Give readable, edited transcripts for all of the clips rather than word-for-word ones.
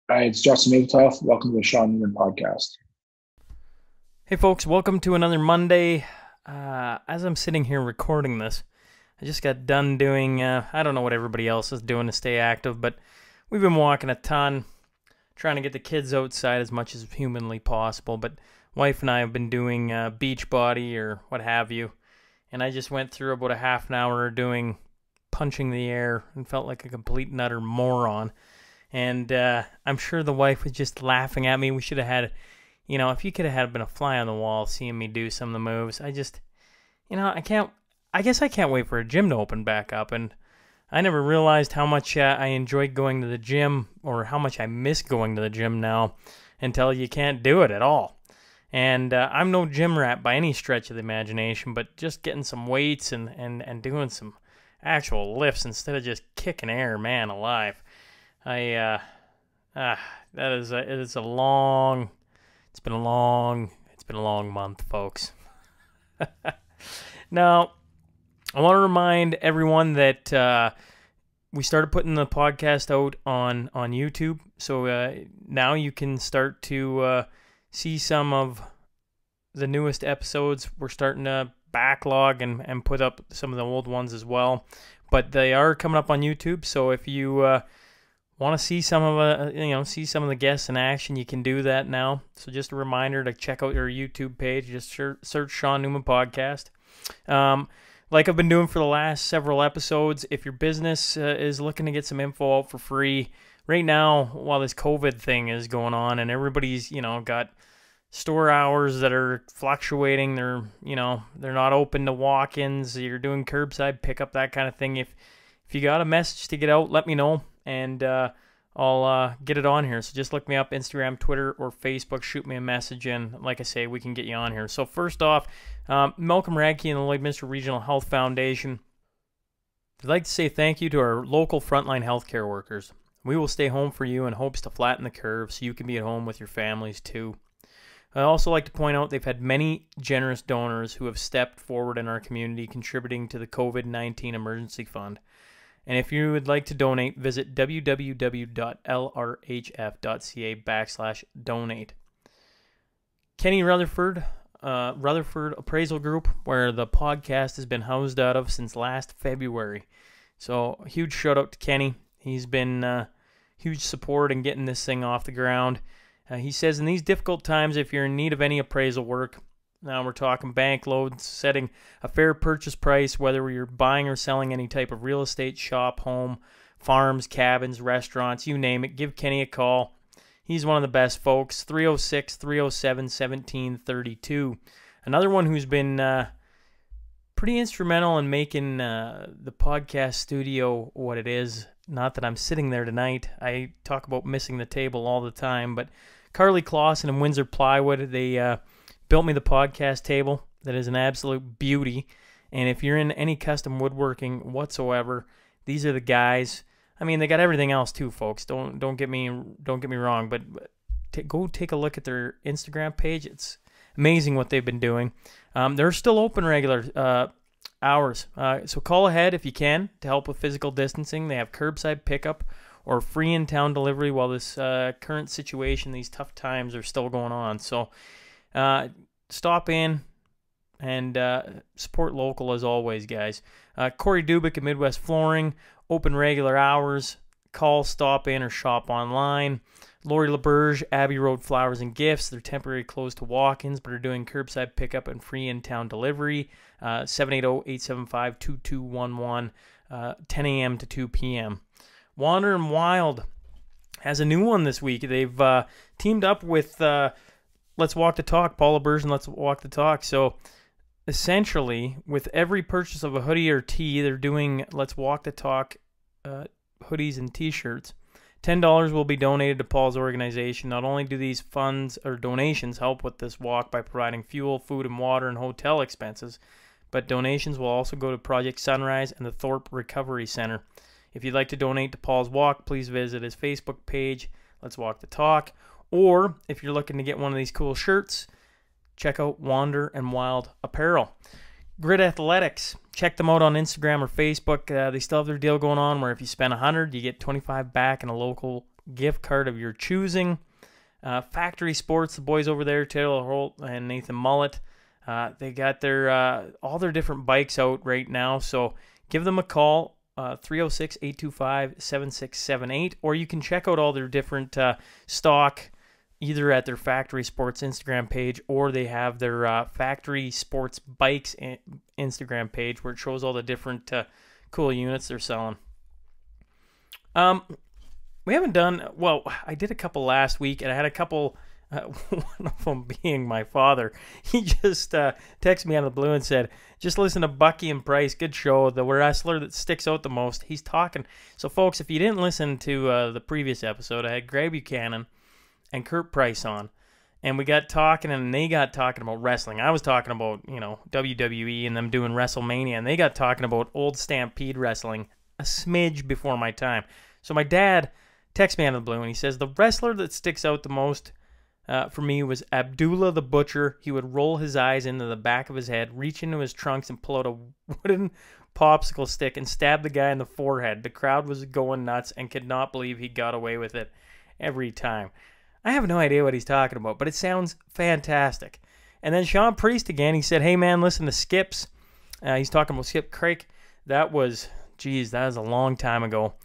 Hi, it's Justin Mapletoft. Welcome to the Shaun Newman podcast. Hey folks, welcome to another Monday. As I'm sitting here recording this, I just got done doing, I don't know what everybody else is doing to stay active, but we've been walking a ton, trying to get the kids outside as much as humanly possible, but wife and I have been doing beach body or what have you, and I just went through about a half an hour doing punching the air and felt like a complete and utter moron. And I'm sure the wife was just laughing at me. We should have had, if you could have had been a fly on the wall seeing me do some of the moves. I guess I can't wait for a gym to open back up. And I never realized how much I enjoyed going to the gym or how much I miss going to the gym now until you can't do it at all. And I'm no gym rat by any stretch of the imagination, but just getting some weights and doing some actual lifts instead of just kicking air, man alive. I that is it is a long it's been a long month, folks. Now, I want to remind everyone that we started putting the podcast out on YouTube, so now you can start to see some of the newest episodes. We're starting to backlog and put up some of the old ones as well, but they are coming up on YouTube. So if you want to see some of see some of the guests in action, you can do that now. So just a reminder to check out your YouTube page. Just search Shaun Newman Podcast. Like I've been doing for the last several episodes, if your business is looking to get some info out for free right now while this COVID thing is going on and everybody's got store hours that are fluctuating, they're not open to walk-ins, you're doing curbside pickup, that kind of thing. If you got a message to get out, let me know, and I'll get it on here. So just look me up, Instagram, Twitter, or Facebook. Shoot me a message, and like I say, we can get you on here. So first off, Malcolm Radke and the Lloydminster Regional Health Foundation, I'd like to say thank you to our local frontline healthcare workers. We will stay home for you in hopes to flatten the curve so you can be at home with your families too. I'd also like to point out they've had many generous donors who have stepped forward in our community contributing to the COVID-19 Emergency Fund. And if you would like to donate, visit www.lrhf.ca/donate. Kenny Rutherford, Rutherford Appraisal Group, where the podcast has been housed out of since last February. So a huge shout out to Kenny. He's been huge support in getting this thing off the ground. He says in these difficult times, if you're in need of any appraisal work, now we're talking bank loans, setting a fair purchase price, whether you're buying or selling any type of real estate, shop, home, farms, cabins, restaurants, you name it, give Kenny a call. He's one of the best folks, 306-307-1732. Another one who's been pretty instrumental in making the podcast studio what it is. Not that I'm sitting there tonight. I talk about missing the table all the time, but Carly Clausen and Windsor Plywood, they built me the podcast table that is an absolute beauty. And if you're in any custom woodworking whatsoever, these are the guys. I mean, they got everything else too, folks. Don't get me wrong, but go take a look at their Instagram page. It's amazing what they've been doing. They're still open regular hours. So call ahead if you can to help with physical distancing. They have curbside pickup or free in-town delivery while this current situation, these tough times are still going on. So stop in and support local as always, guys. Corey Dubik at Midwest Flooring, open regular hours. Call, stop in, or shop online. Lori LaBerge, Abbey Road Flowers and Gifts. They're temporarily closed to walk-ins, but are doing curbside pickup and free in-town delivery. 780-875-2211, 10 a.m. to 2 p.m. Wander and Wild has a new one this week. They've teamed up with Let's Walk the Talk, Paula Burge and Let's Walk the Talk. So essentially, with every purchase of a hoodie or tee, they're doing Let's Walk the Talk hoodies and t-shirts. $10 will be donated to Paul's organization. Not only do these funds or donations help with this walk by providing fuel, food, and water and hotel expenses, but donations will also go to Project Sunrise and the Thorpe Recovery Center. If you'd like to donate to Paul's walk, please visit his Facebook page, Let's Walk the Talk. Or if you're looking to get one of these cool shirts, check out Wander and Wild Apparel. Grid Athletics, check them out on Instagram or Facebook. They still have their deal going on where if you spend $100, you get $25 back in a local gift card of your choosing. Factory Sports, the boys over there, Taylor Holt and Nathan Mullet, they got their all their different bikes out right now. So give them a call, 306-825-7678, or you can check out all their different stock either at their Factory Sports Instagram page, or they have their Factory Sports Bikes Instagram page where it shows all the different cool units they're selling. We haven't done, well, I did a couple last week, and I had a couple, one of them being my father. He just texted me out of the blue and said, just listen to Bucky and Price, good show, the wrestler that sticks out the most. He's talking. So, folks, if you didn't listen to the previous episode, I had Greg Buchanan and Kurt Price on, and we got talking, and they got talking about wrestling. I was talking about, WWE and them doing WrestleMania, and they got talking about old Stampede wrestling a smidge before my time. So my dad texts me out of the blue, and he says, the wrestler that sticks out the most for me was Abdullah the Butcher. He would roll his eyes into the back of his head, reach into his trunks, and pull out a wooden popsicle stick and stab the guy in the forehead. The crowd was going nuts and could not believe he got away with it every time. I have no idea what he's talking about, but it sounds fantastic. And then Shaun Priest again, he said, hey man, listen to Skips. He's talking about Skip Craik. That was a long time ago.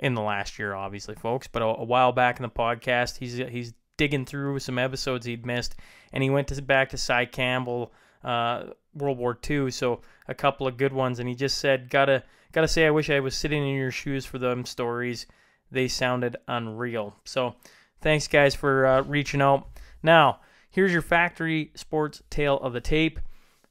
In the last year, obviously, folks, but a while back in the podcast, he's digging through some episodes he'd missed, and he went back to Cy Campbell, World War II, so a couple of good ones, and he just said, gotta say, I wish I was sitting in your shoes for them stories. They sounded unreal. So thanks, guys, for reaching out. Now, here's your Factory Sports tale of the tape.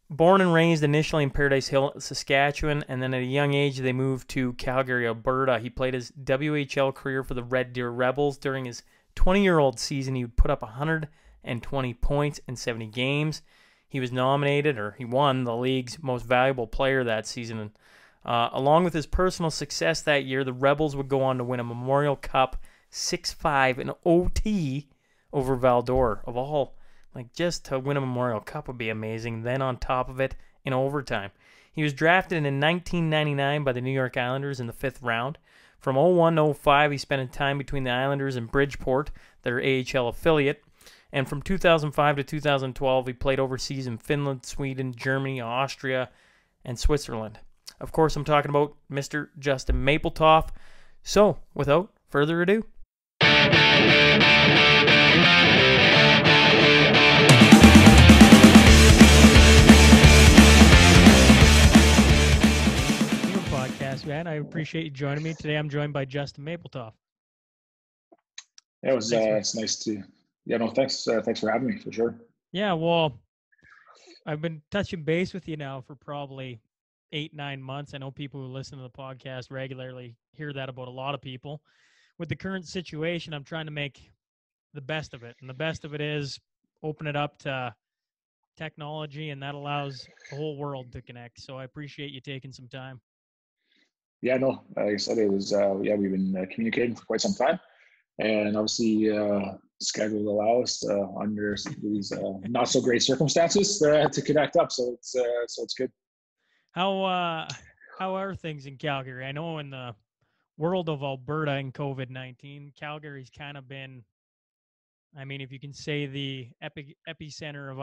Born and raised initially in Paradise Hill, Saskatchewan, and then at a young age they moved to Calgary, Alberta. He played his WHL career for the Red Deer Rebels. During his 20-year-old season, he would put up 120 points in 70 games. He was nominated, or he won, the league's most valuable player that season. Along with his personal success that year, the Rebels would go on to win a Memorial Cup 6-5 in OT over Val-d'Or. Of all, just to win a Memorial Cup would be amazing. Then on top of it, in overtime. He was drafted in 1999 by the New York Islanders in the 5th round. From 01 to 05, he spent time between the Islanders and Bridgeport, their AHL affiliate. And from 2005 to 2012, he played overseas in Finland, Sweden, Germany, Austria, and Switzerland. Of course, I'm talking about Mr. Justin Mapletoft. So, without further ado, man, I appreciate you joining me today. I'm joined by Justin Mapletoft. Yeah, it's nice to. Yeah, no, thanks. Thanks for having me, for sure. Yeah, well, I've been touching base with you now for probably 8-9 months. I know people who listen to the podcast regularly hear that about a lot of people. With the current situation, I'm trying to make the best of it, and the best of it is open it up to technology, and that allows the whole world to connect. So I appreciate you taking some time. Yeah, no, like I said, it was, we've been communicating for quite some time, and obviously schedule allow us under these not so great circumstances to connect up. So it's good. How are things in Calgary? I know in the world of Alberta and COVID-19, Calgary's kind of been, I mean, if you can say the epicenter of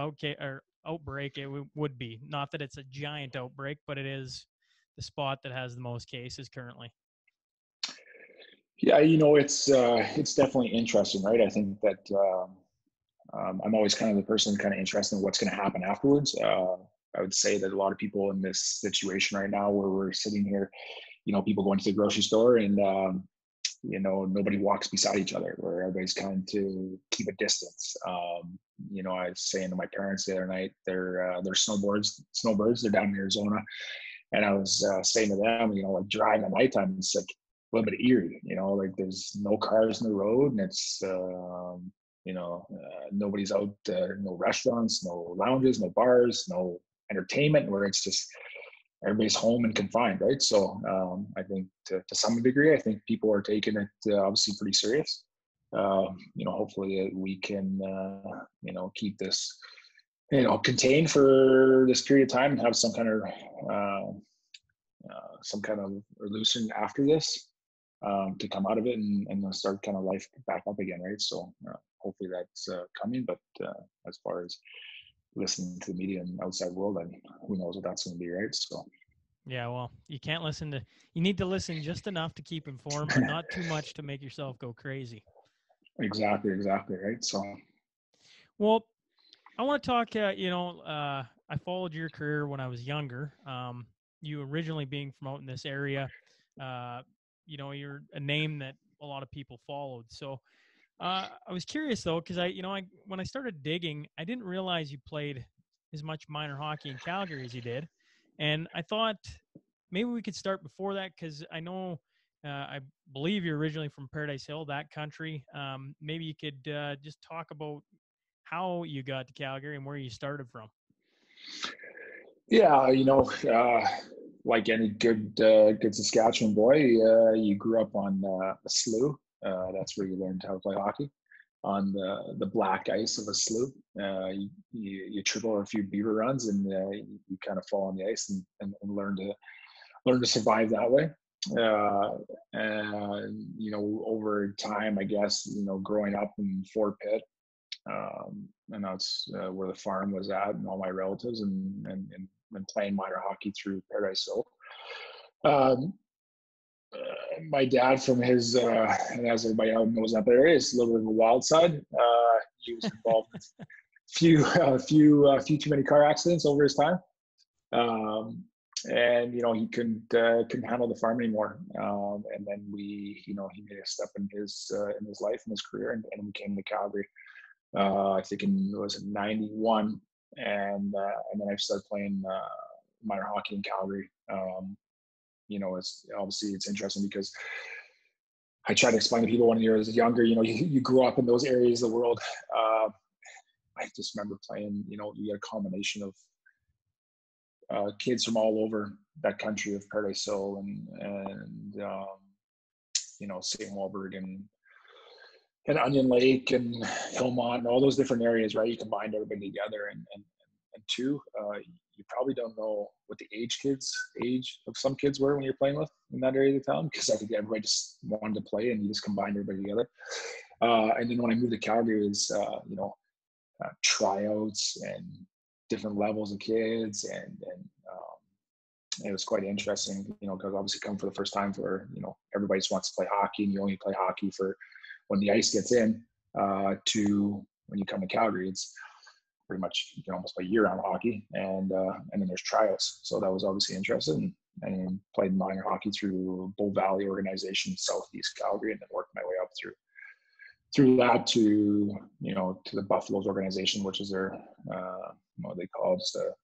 outbreak, it would be. Not that it's a giant outbreak, but it is the spot that has the most cases currently. Yeah, it's definitely interesting, right? I think that I'm always kind of the person kind of interested in what's going to happen afterwards. I would say that a lot of people in this situation right now, where we're sitting here, people going to the grocery store and nobody walks beside each other, where everybody's trying to keep a distance. I was saying to my parents the other night, they're snowbirds, they're down in Arizona. And I was saying to them, driving at nighttime, it's like a little bit eerie, there's no cars on the road, and it's, nobody's out, no restaurants, no lounges, no bars, no entertainment, where it's just everybody's home and confined, right? So I think to some degree, I think people are taking it obviously pretty serious. Hopefully we can, keep this, contained for this period of time and have some kind of loosening after this. to come out of it and then start kind of life back up again, right? So hopefully that's coming. But as far as listening to the media and outside world, I mean, who knows what that's going to be, right? So. Yeah, well, you can't listen to. You need to listen just enough to keep informed, but not too much to make yourself go crazy. Exactly, right. So. Well, I want to talk. I followed your career when I was younger. You originally being from out in this area, you're a name that a lot of people followed. So I was curious though, because when I started digging, I didn't realize you played as much minor hockey in Calgary as you did, and I thought maybe we could start before that because I know. I believe you're originally from Paradise Hill, that country. Maybe you could just talk about how you got to Calgary and where you started from. Yeah, like any good Saskatchewan boy, you grew up on a slough. That's where you learned how to play hockey, on the black ice of a slough. You triple a few beaver runs, and you kind of fall on the ice and learn to survive that way. And over time, I guess, growing up in Fort Pitt, and that's where the farm was at, and all my relatives, and playing minor hockey through Paradise Hill. My dad, from his, and as everybody knows that area, is a little bit of a wild side. He was involved in a few too many car accidents over his time. And he couldn't handle the farm anymore. And then he made a step in his life and his career, and we came to Calgary. I think it was in '91, and then I started playing minor hockey in Calgary. It's interesting because I try to explain to people when you're younger, you grew up in those areas of the world. I just remember playing, you get a combination of kids from all over that country of Paradise Hill and St. Walburg and Onion Lake and Hillmont and all those different areas, right? You combined everybody together, and two, you probably don't know what the age of some kids were when you're playing with in that area of the town, because I think everybody just wanted to play and you just combined everybody together. And then when I moved to Calgary, it was tryouts and different levels of kids, and it was quite interesting, because obviously coming for the first time, for everybody just wants to play hockey, and you only play hockey for when the ice gets in, to when you come to Calgary, it's pretty much you can almost play year-round hockey, and then there's tryouts. So that was obviously interesting, and played minor hockey through Bull Valley organization, Southeast Calgary, and then worked my way up through that to to the Buffaloes organization, which is their what they call just a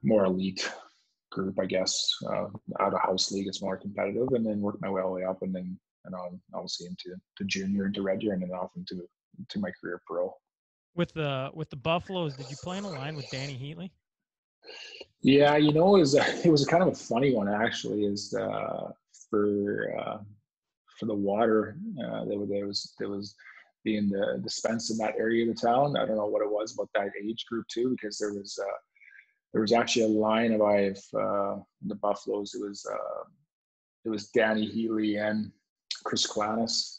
more elite group, I guess. Out of house league, it's more competitive, and then worked my way all the way up, and then obviously into junior, into Red Deer, and then off into my career pro. With the Buffaloes, did you play in a line with Danny Heatley? Yeah, it was kind of a funny one, actually. Is for the water, there was being dispensed in that area of the town. I don't know what it was about that age group too, because there was actually a line of the Buffaloes. It was Danny Heatley and Chris Clanis.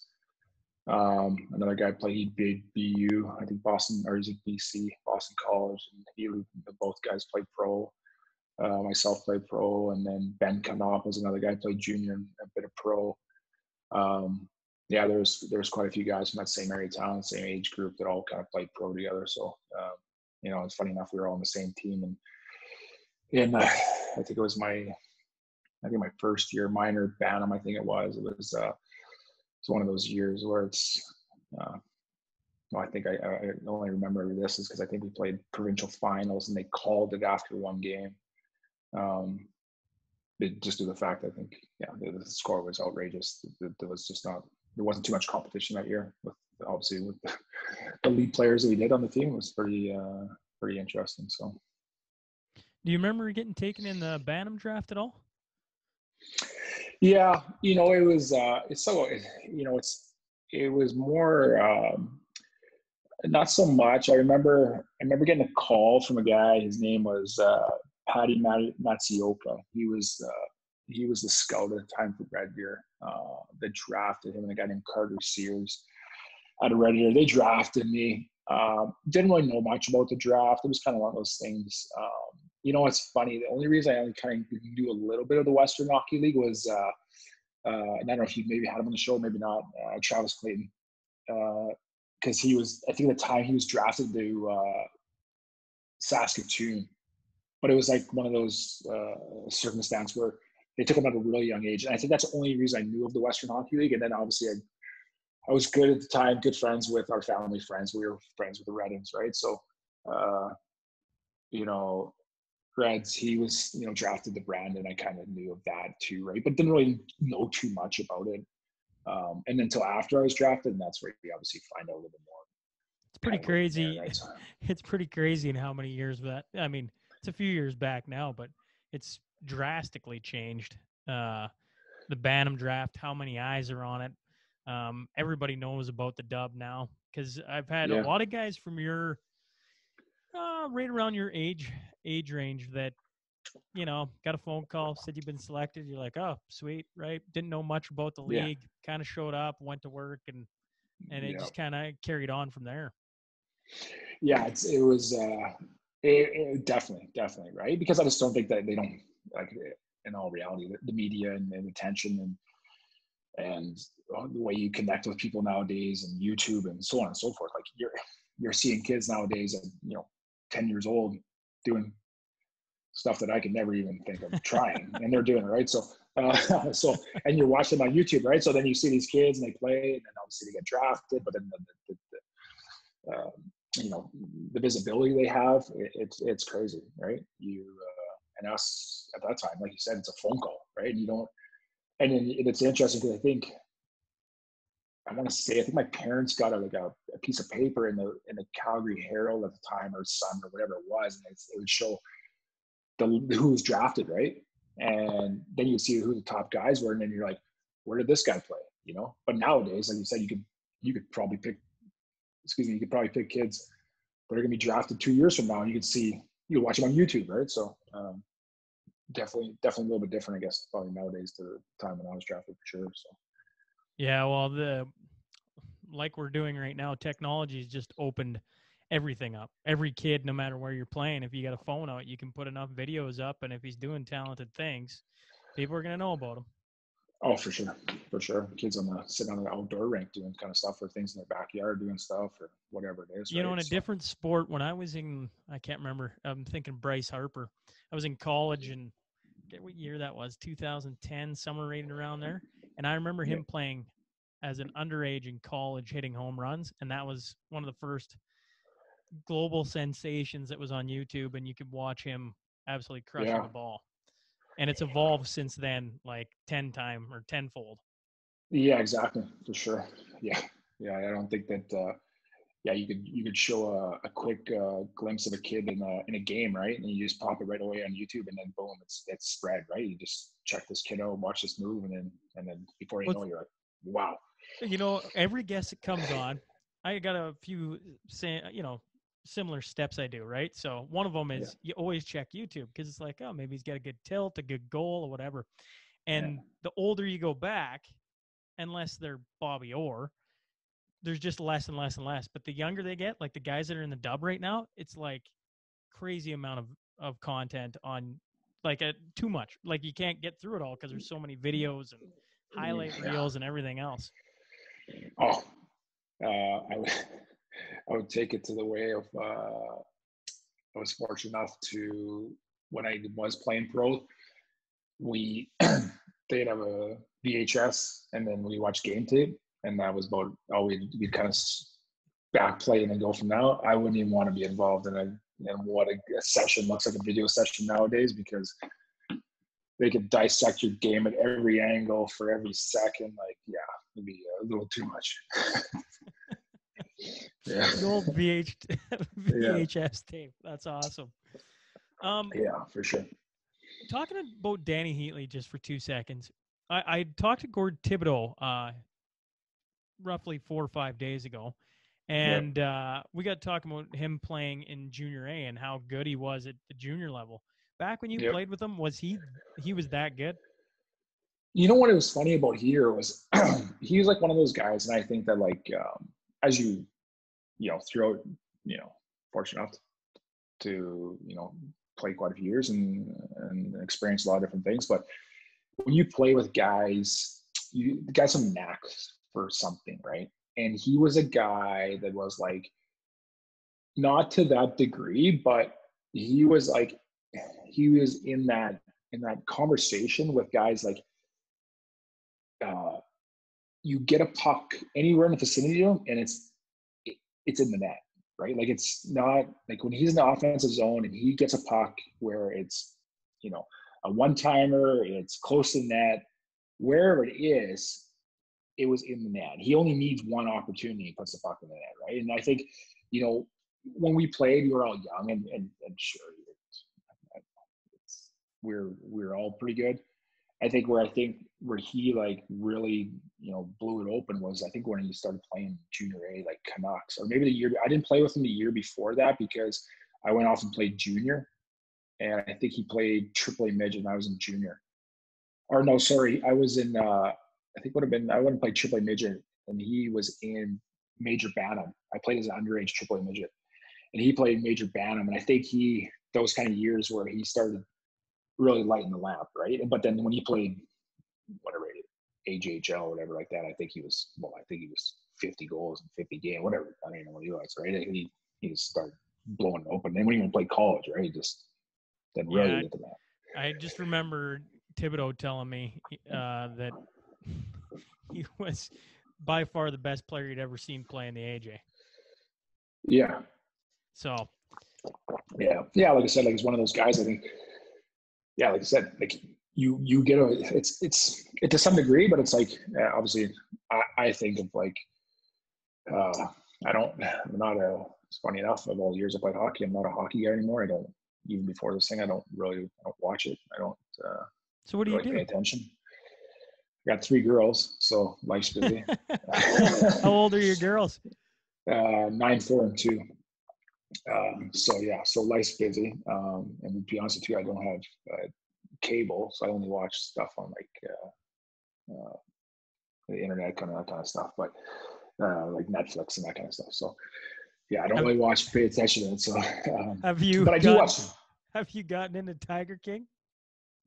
Another guy played BU, I think Boston, or is it BC, Boston College, and Heatley. Both guys played pro. Myself played pro, and then Ben Canop was another guy, played junior and a bit of pro. Yeah, there was quite a few guys from that same area of town, same age group, that all kind of played pro together. So it's funny enough, we were all on the same team, and I think it was my first year minor Bantam. I think it was one of those years where it's. I think I only remember this is because I think we played provincial finals and they called it after one game. Just due to the fact, I think, the score was outrageous. There wasn't too much competition that year. With the lead players that we did on the team, it was pretty interesting. So, do you remember getting taken in the Bantam draft at all? Yeah, it was it was more. Not so much. I remember getting a call from a guy. His name was Patty Matsuoka. He was he was the scout at the time for Red Deer. They drafted him and a guy named Carter Sears out of Red Deer. They drafted me. Didn't really know much about the draft. It was kind of one of those things. You know, it's funny. The only reason I only kind of knew a little bit of the Western Hockey League was, and I don't know if you maybe had him on the show, maybe not, Travis Clayton. Because he was, I think at the time he was drafted to Saskatoon. But it was like one of those circumstances where they took him at a really young age. And I think that's the only reason I knew of the Western Hockey League. And then obviously I was good at the time, good friends with our family friends. We were friends with the Reddings, right? So, you know, Reds, he was, you know, drafted to Brandon. I kind of knew of that too, right? But didn't really know too much about it. And until after I was drafted, and that's where you obviously find out a little bit more. It's pretty crazy. There, right? So, it's pretty crazy in how many years that, I mean, it's a few years back now, but it's drastically changed. The Bantam draft, how many eyes are on it. Everybody knows about the dub now because I've had a lot of guys from your right around your age range that, you know, got a phone call, said you've been selected. You're like, oh, sweet, right? Didn't know much about the league. Kind of showed up, went to work, and it just kind of carried on from there. Yeah, it was definitely right, because I just don't think that they don't, like, in all reality, the media and attention and the way you connect with people nowadays and YouTube and so on and so forth. Like you're seeing kids nowadays at, you know, 10 years old doing stuff that I could never even think of trying, and they're doing it, right. So and you're watching them on YouTube, right? So then you see these kids and they play, and then obviously they get drafted, but then you know, the visibility they have, it's crazy, right? And us at that time, like you said, it's a phone call, right? You don't, and then it's interesting because I think my parents got a piece of paper in the Calgary Herald at the time, or Sun, or whatever it was, and it would show who was drafted, right? And then you see who the top guys were, and then you're like, where did this guy play? You know. But nowadays, like you said, you could probably pick kids that are going to be drafted 2 years from now, and you can watch them on YouTube, right? So definitely a little bit different, I guess, probably nowadays to the time when I was drafted, for sure. So yeah, well, like we're doing right now, technology's just opened everything up. Every kid, no matter where you're playing, if you got a phone out, you can put enough videos up, and if he's doing talented things, people are going to know about him. Oh, for sure. Kids sitting on the outdoor rink doing kind of stuff, or things in their backyard doing stuff, or whatever it is. You know, in a different sport, when I was I can't remember, I'm thinking Bryce Harper. I was in college, and what year that was, 2010, somewhere right around there. And I remember him playing as an underage in college, hitting home runs. And that was one of the first global sensations that was on YouTube, and you could watch him absolutely crushing the ball. And it's evolved since then, like 10-fold. Yeah, exactly, for sure. Yeah. I don't think that. You could show a quick glimpse of a kid in a game, right? And you just pop it right away on YouTube, and then boom, it's spread, right? You just check this kid out, watch this move, and then before you know, you're like, wow. You know, every guest that comes on, I got a few similar steps I do, right? So one of them is you always check YouTube, because it's like, oh, maybe he's got a good tilt, a good goal, or whatever. And the older you go back, unless they're Bobby Orr, there's just less and less and less. But the younger they get, like the guys that are in the dub right now, it's like crazy amount of content on, like, too much. Like you can't get through it all because there's so many videos and highlight reels and everything else. Oh, I would take it to the way of, I was fortunate enough to, when I was playing pro, they'd have a VHS, and then we watched game tape, and that was about all we'd kind of back play and then go from now. I wouldn't even want to be involved in what a session looks like, a video session nowadays, because they could dissect your game at every angle for every second. Like, it'd be a little too much. The old VHS tape. That's awesome. Yeah, for sure. Talking about Danny Heatley just for 2 seconds. I talked to Gord Thibodeau roughly 4 or 5 days ago, and we got talking about him playing in Junior A and how good he was at the junior level. Back when you played with him, was he was that good? You know what it was funny about here was he was like one of those guys, and I think that like as throughout, fortunate enough to play quite a few years and experience a lot of different things. But when you play with guys, the guys have knack for something, right? And he was a guy that was like not to that degree, but he was in that conversation with guys like you get a puck anywhere in the vicinity of him and it's in the net, right? Like it's not like when he's in the offensive zone and he gets a puck where it's a one-timer, it's close to the net, wherever it is, it was in the net. He only needs one opportunity and puts the puck in the net, right? And I think when we played, we were all young and sure, we're all pretty good. I think where he like really blew it open was I think when he started playing junior A like Canucks, or maybe the year I didn't play with him the year before that because I went off and played junior, and I think he played AAA midget and I was in junior. Or no, sorry, I was in I wouldn't play AAA midget and he was in Major Bantam. I played as an underage AAA midget and he played Major Bantam, and I think those kind of years where he started really lighting the lamp, right? But then when he played whatever AHL or whatever like that, I think he was 50 goals in 50 games, whatever. I don't even know what he was, right? He just started blowing it open. Then when he even played college, right? He just then really into that. I just remember Thibodeau telling me that he was by far the best player he'd ever seen play in the AJ. Yeah. So. Yeah. Like I said, like he's one of those guys. I think. Yeah, like I said, like you get it's to some degree, but it's like obviously I think of like it's funny enough, of all the years I played hockey, I'm not a hockey guy anymore. I don't, even before this thing, I don't watch it. I don't so what do really you do? pay attention. I got 3 girls, so life's busy. How old are your girls? 9, 4, and 2. So life's busy. And to be honest with you, I don't have cable, so I only watch stuff on like the internet, kind of that kind of stuff, but like Netflix and that kind of stuff. So yeah, I don't really pay attention to it. So but I do watch them. Have you gotten into Tiger King?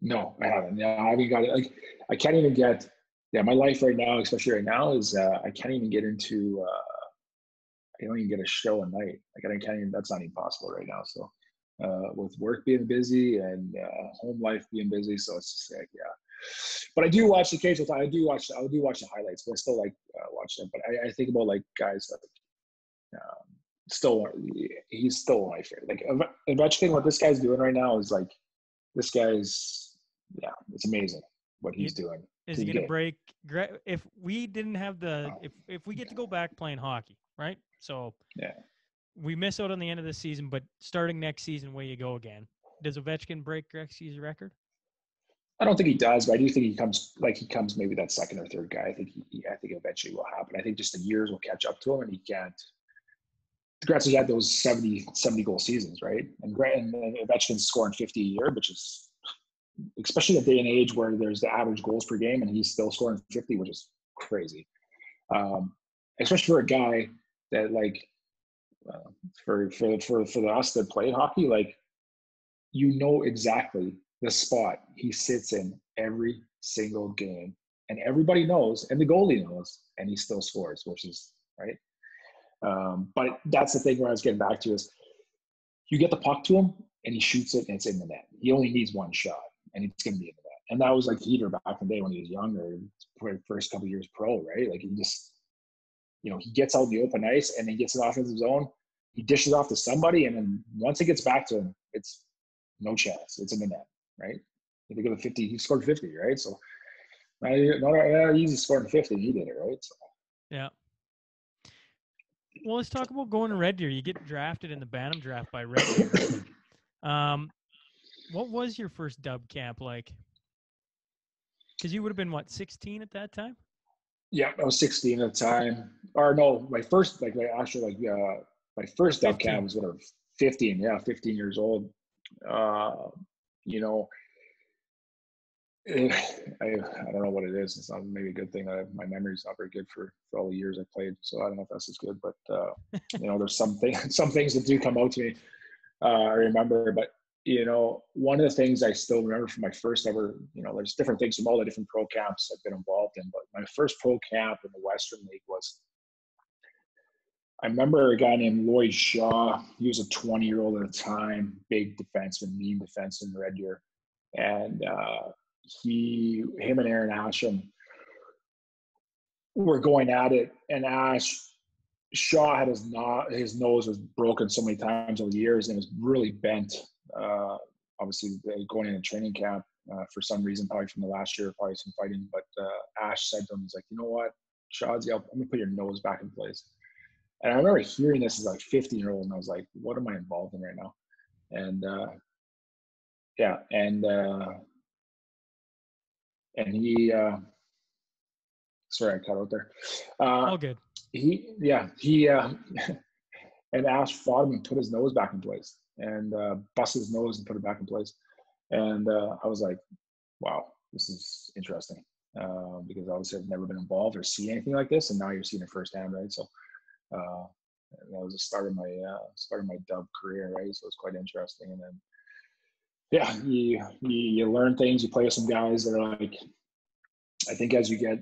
No, I haven't. Yeah, I haven't got it. Like I can't even get. Yeah, my life right now, especially right now, is I can't even get into. I don't even get a show at night. Like I can't even. That's not even possible right now. So with work being busy and home life being busy, so it's just like But I do watch the occasional time. I do watch the highlights, but I still like watch them. But I think about like guys like he's still my favorite. Like Ovechkin, what this guy's doing right now is like this guy's it's amazing what he's doing. Is he going to break? If we didn't have if we get to go back playing hockey, right? So we miss out on the end of the season, but starting next season, away you go again. Does Ovechkin break Gretzky's record? I don't think he does, but I do think he comes maybe that second or third guy. I think eventually will happen. I think just the years will catch up to him, and he can't. Gretzky had those 70 goal seasons, right? And Ovechkin's scoring 50 a year, which is especially in a day and age where there's the average goals per game, and he's still scoring 50, which is crazy. Especially for a guy that like for us that played hockey, like exactly the spot he sits in every single game, and everybody knows, and the goalie knows, and he still scores, which is right. But that's the thing where I was getting back to is you get the puck to him and he shoots it and it's in the net. He only needs one shot and it's going to be in the net. And that was like Heater back in the day when he was younger, first couple of years pro, right? Like he just, he gets out in the open ice and then gets an offensive zone. He dishes off to somebody, and then once it gets back to him, it's no chance. It's in the net, right? If you go to 50, he scored 50, right? So not easy scoring 50. He did it, right? So. Yeah. Well, let's talk about going to Red Deer. You get drafted in the Bantam draft by Red Deer. What was your first dub camp like? Because you would have been, 16 at that time? Yeah, I was 16 at the time. Or no, my first, my first dub camp was 15. Yeah, 15 years old. I don't know what it is. It's not maybe a good thing. My memory's not very good for all the years I played, so I don't know if that's as good. But there's some things that do come out to me. I remember, but one of the things I still remember from my first ever, there's different things from all the different pro camps I've been involved in, but my first pro camp in the Western League was, I remember a guy named Lloyd Shaw. He was a 20-year-old at the time, big defenseman, mean defenseman, Red Deer. And him and Aaron Asham were going at it, and Shaw had his nose was broken so many times over the years and was really bent. Obviously, going into training camp for some reason, probably from the last year, probably some fighting. But Ash said to him, he's like, you know what, Shaw's, I'm going to put your nose back in place. And I remember hearing this as like 15-year-old, and I was like, what am I involved in right now? And and he, sorry, I cut out there. All good. And Ash fought him and put his nose back in place, and busted his nose and put it back in place. And I was like, wow, this is interesting, because obviously I've never been involved or seen anything like this, and now you're seeing it firsthand, right? So that was the start of my dub career, right? So it's quite interesting. And then you learn things. You play with some guys that are like, I think as you get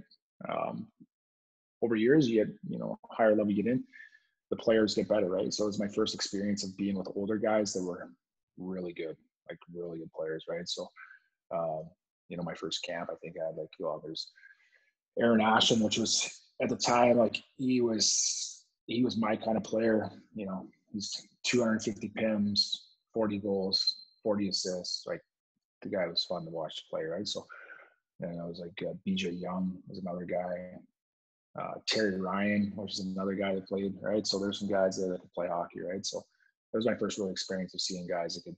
over years, you get higher level you get in, the players get better, right? So it was my first experience of being with older guys that were really good, like really good players, right? So my first camp, I think I had there's Aaron Ashton, which was at the time like he was my kind of player. He's 250 PIMs, 40 goals, 40 assists. Like, the guy was fun to watch play, right? So, and I was like, BJ Young was another guy. Terry Ryan, which is another guy that played, right? So there's some guys there that could play hockey, right? So that was my first real experience of seeing guys that could,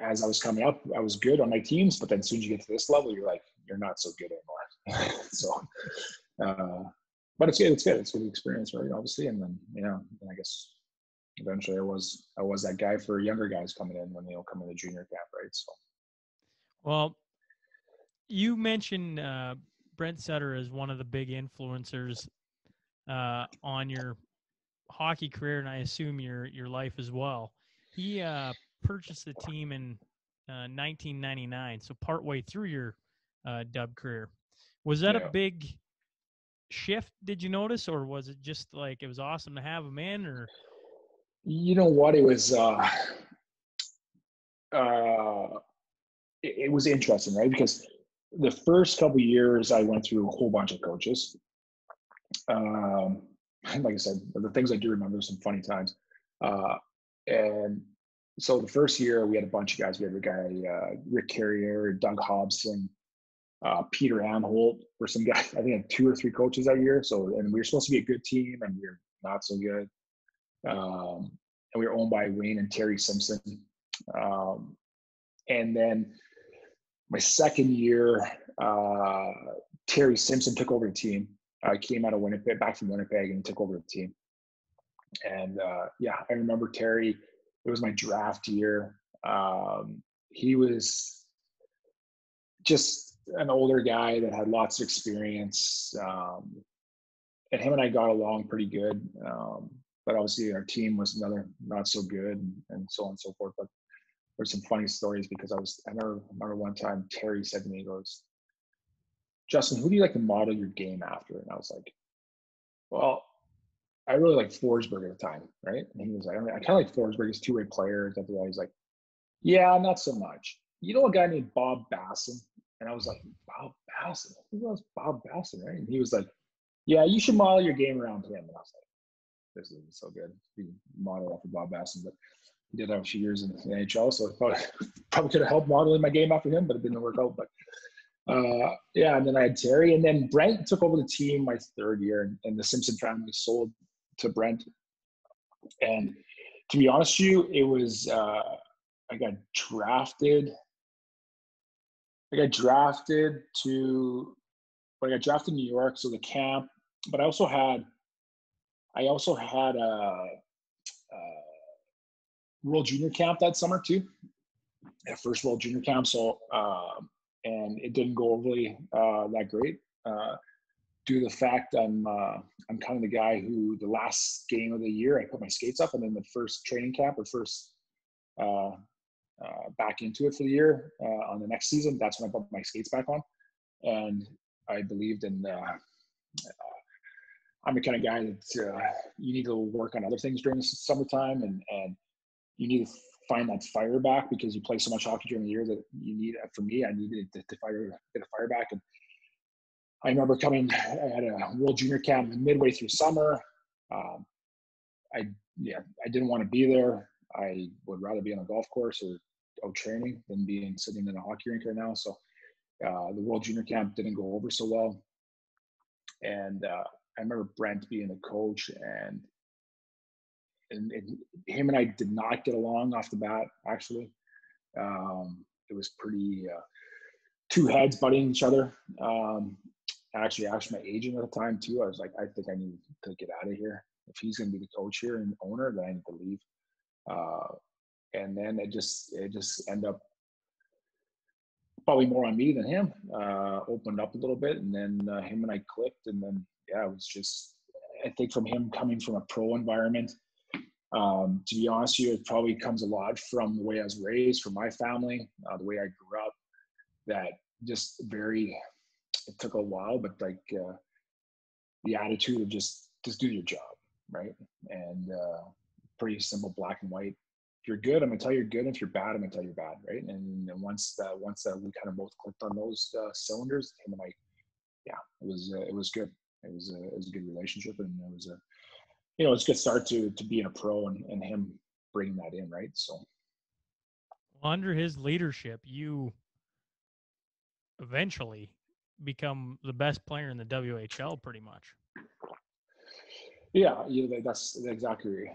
as I was coming up, I was good on my teams, but then as soon as you get to this level, you're like, you're not so good anymore. So, but it's good. It's good. It's a good experience, right? Obviously. And then, I guess eventually I was that guy for younger guys coming in when come in the junior camp, right? So. Well, you mentioned Brent Sutter as one of the big influencers on your hockey career, and I assume your life as well. He purchased the team in 1999, so partway through your dub career. Was that a big shift, did you notice, or was it just like it was awesome to have him in? Or you know what, it was it was interesting, right? Because the first couple of years I went through a whole bunch of coaches. Like I said, the things I do remember, some funny times. And so the first year we had a bunch of guys. We had a guy, Rick Carrier, Doug Hobson, Peter Anholt were some guys. I think I had 2 or 3 coaches that year. So, and we were supposed to be a good team, and we were not so good. And we were owned by Wayne and Terry Simpson. And then my second year, Terry Simpson took over the team. I came out of Winnipeg, back from Winnipeg, and took over the team. And I remember Terry. It was my draft year. He was just an older guy that had lots of experience. And him and I got along pretty good. But obviously our team was not so good, and so on and so forth. But there's some funny stories because I remember one time Terry said to me, he goes, Justin, who do you like to model your game after? And I was like, well, I really like Forsberg at the time, right? And he was like, I kind of like Forsberg. He's a two-way player. He's like, yeah, not so much. You know a guy named Bob Basson? And I was like, Bob Basson? Who was Bob Basson, right? And he was like, yeah, you should model your game around him. And I was like, this isn't so good. He modeled after Bob Basson, but he did have a few years in the NHL, so probably could have helped modeling my game after him, but it didn't work out. But and then I had Terry, and then Brent took over the team my third year, and the Simpson family sold to Brent. And to be honest with you, it was I got drafted to New York, so the camp. But I also had a World Junior Camp that summer too. first World Junior Camp. So, and it didn't go overly that great. Due to the fact I'm kind of the guy who the last game of the year I put my skates up, and then the first training camp or first back into it for the year on the next season, that's when I put my skates back on. And I believed in I'm the kind of guy that you need to work on other things during the summertime, and you need to find that fire back because you play so much hockey during the year that you need. For me, I needed to get a fire back. And I remember I had a World Junior Camp midway through summer. I didn't want to be there. I would rather be on a golf course or out training than sitting in a hockey rink right now. So the World Junior Camp didn't go over so well. And I remember Brent being the coach, and him and I did not get along off the bat, actually. It was pretty two heads butting each other. Actually asked my agent at the time too. I was like, I think I need to get out of here. If he's going to be the coach here and owner, then I need to leave. And then it just ended up probably more on me than him. Opened up a little bit, and then him and I clicked, and then it was just, I think from him coming from a pro environment, to be honest with you, it probably comes a lot from the way I was raised, from my family, the way I grew up, that just it took a while, but like the attitude of just do your job, right? And pretty simple, black and white. If you're good, I'm gonna tell you you're good. If you're bad, I'm gonna tell you you're bad, right? And once that we kind of both clicked on those cylinders, him and I, it was good. It was a good relationship, and it was it's a good start to being a pro and him bringing that in, right? So under his leadership, you eventually become the best player in the WHL, pretty much. Yeah, that's exactly.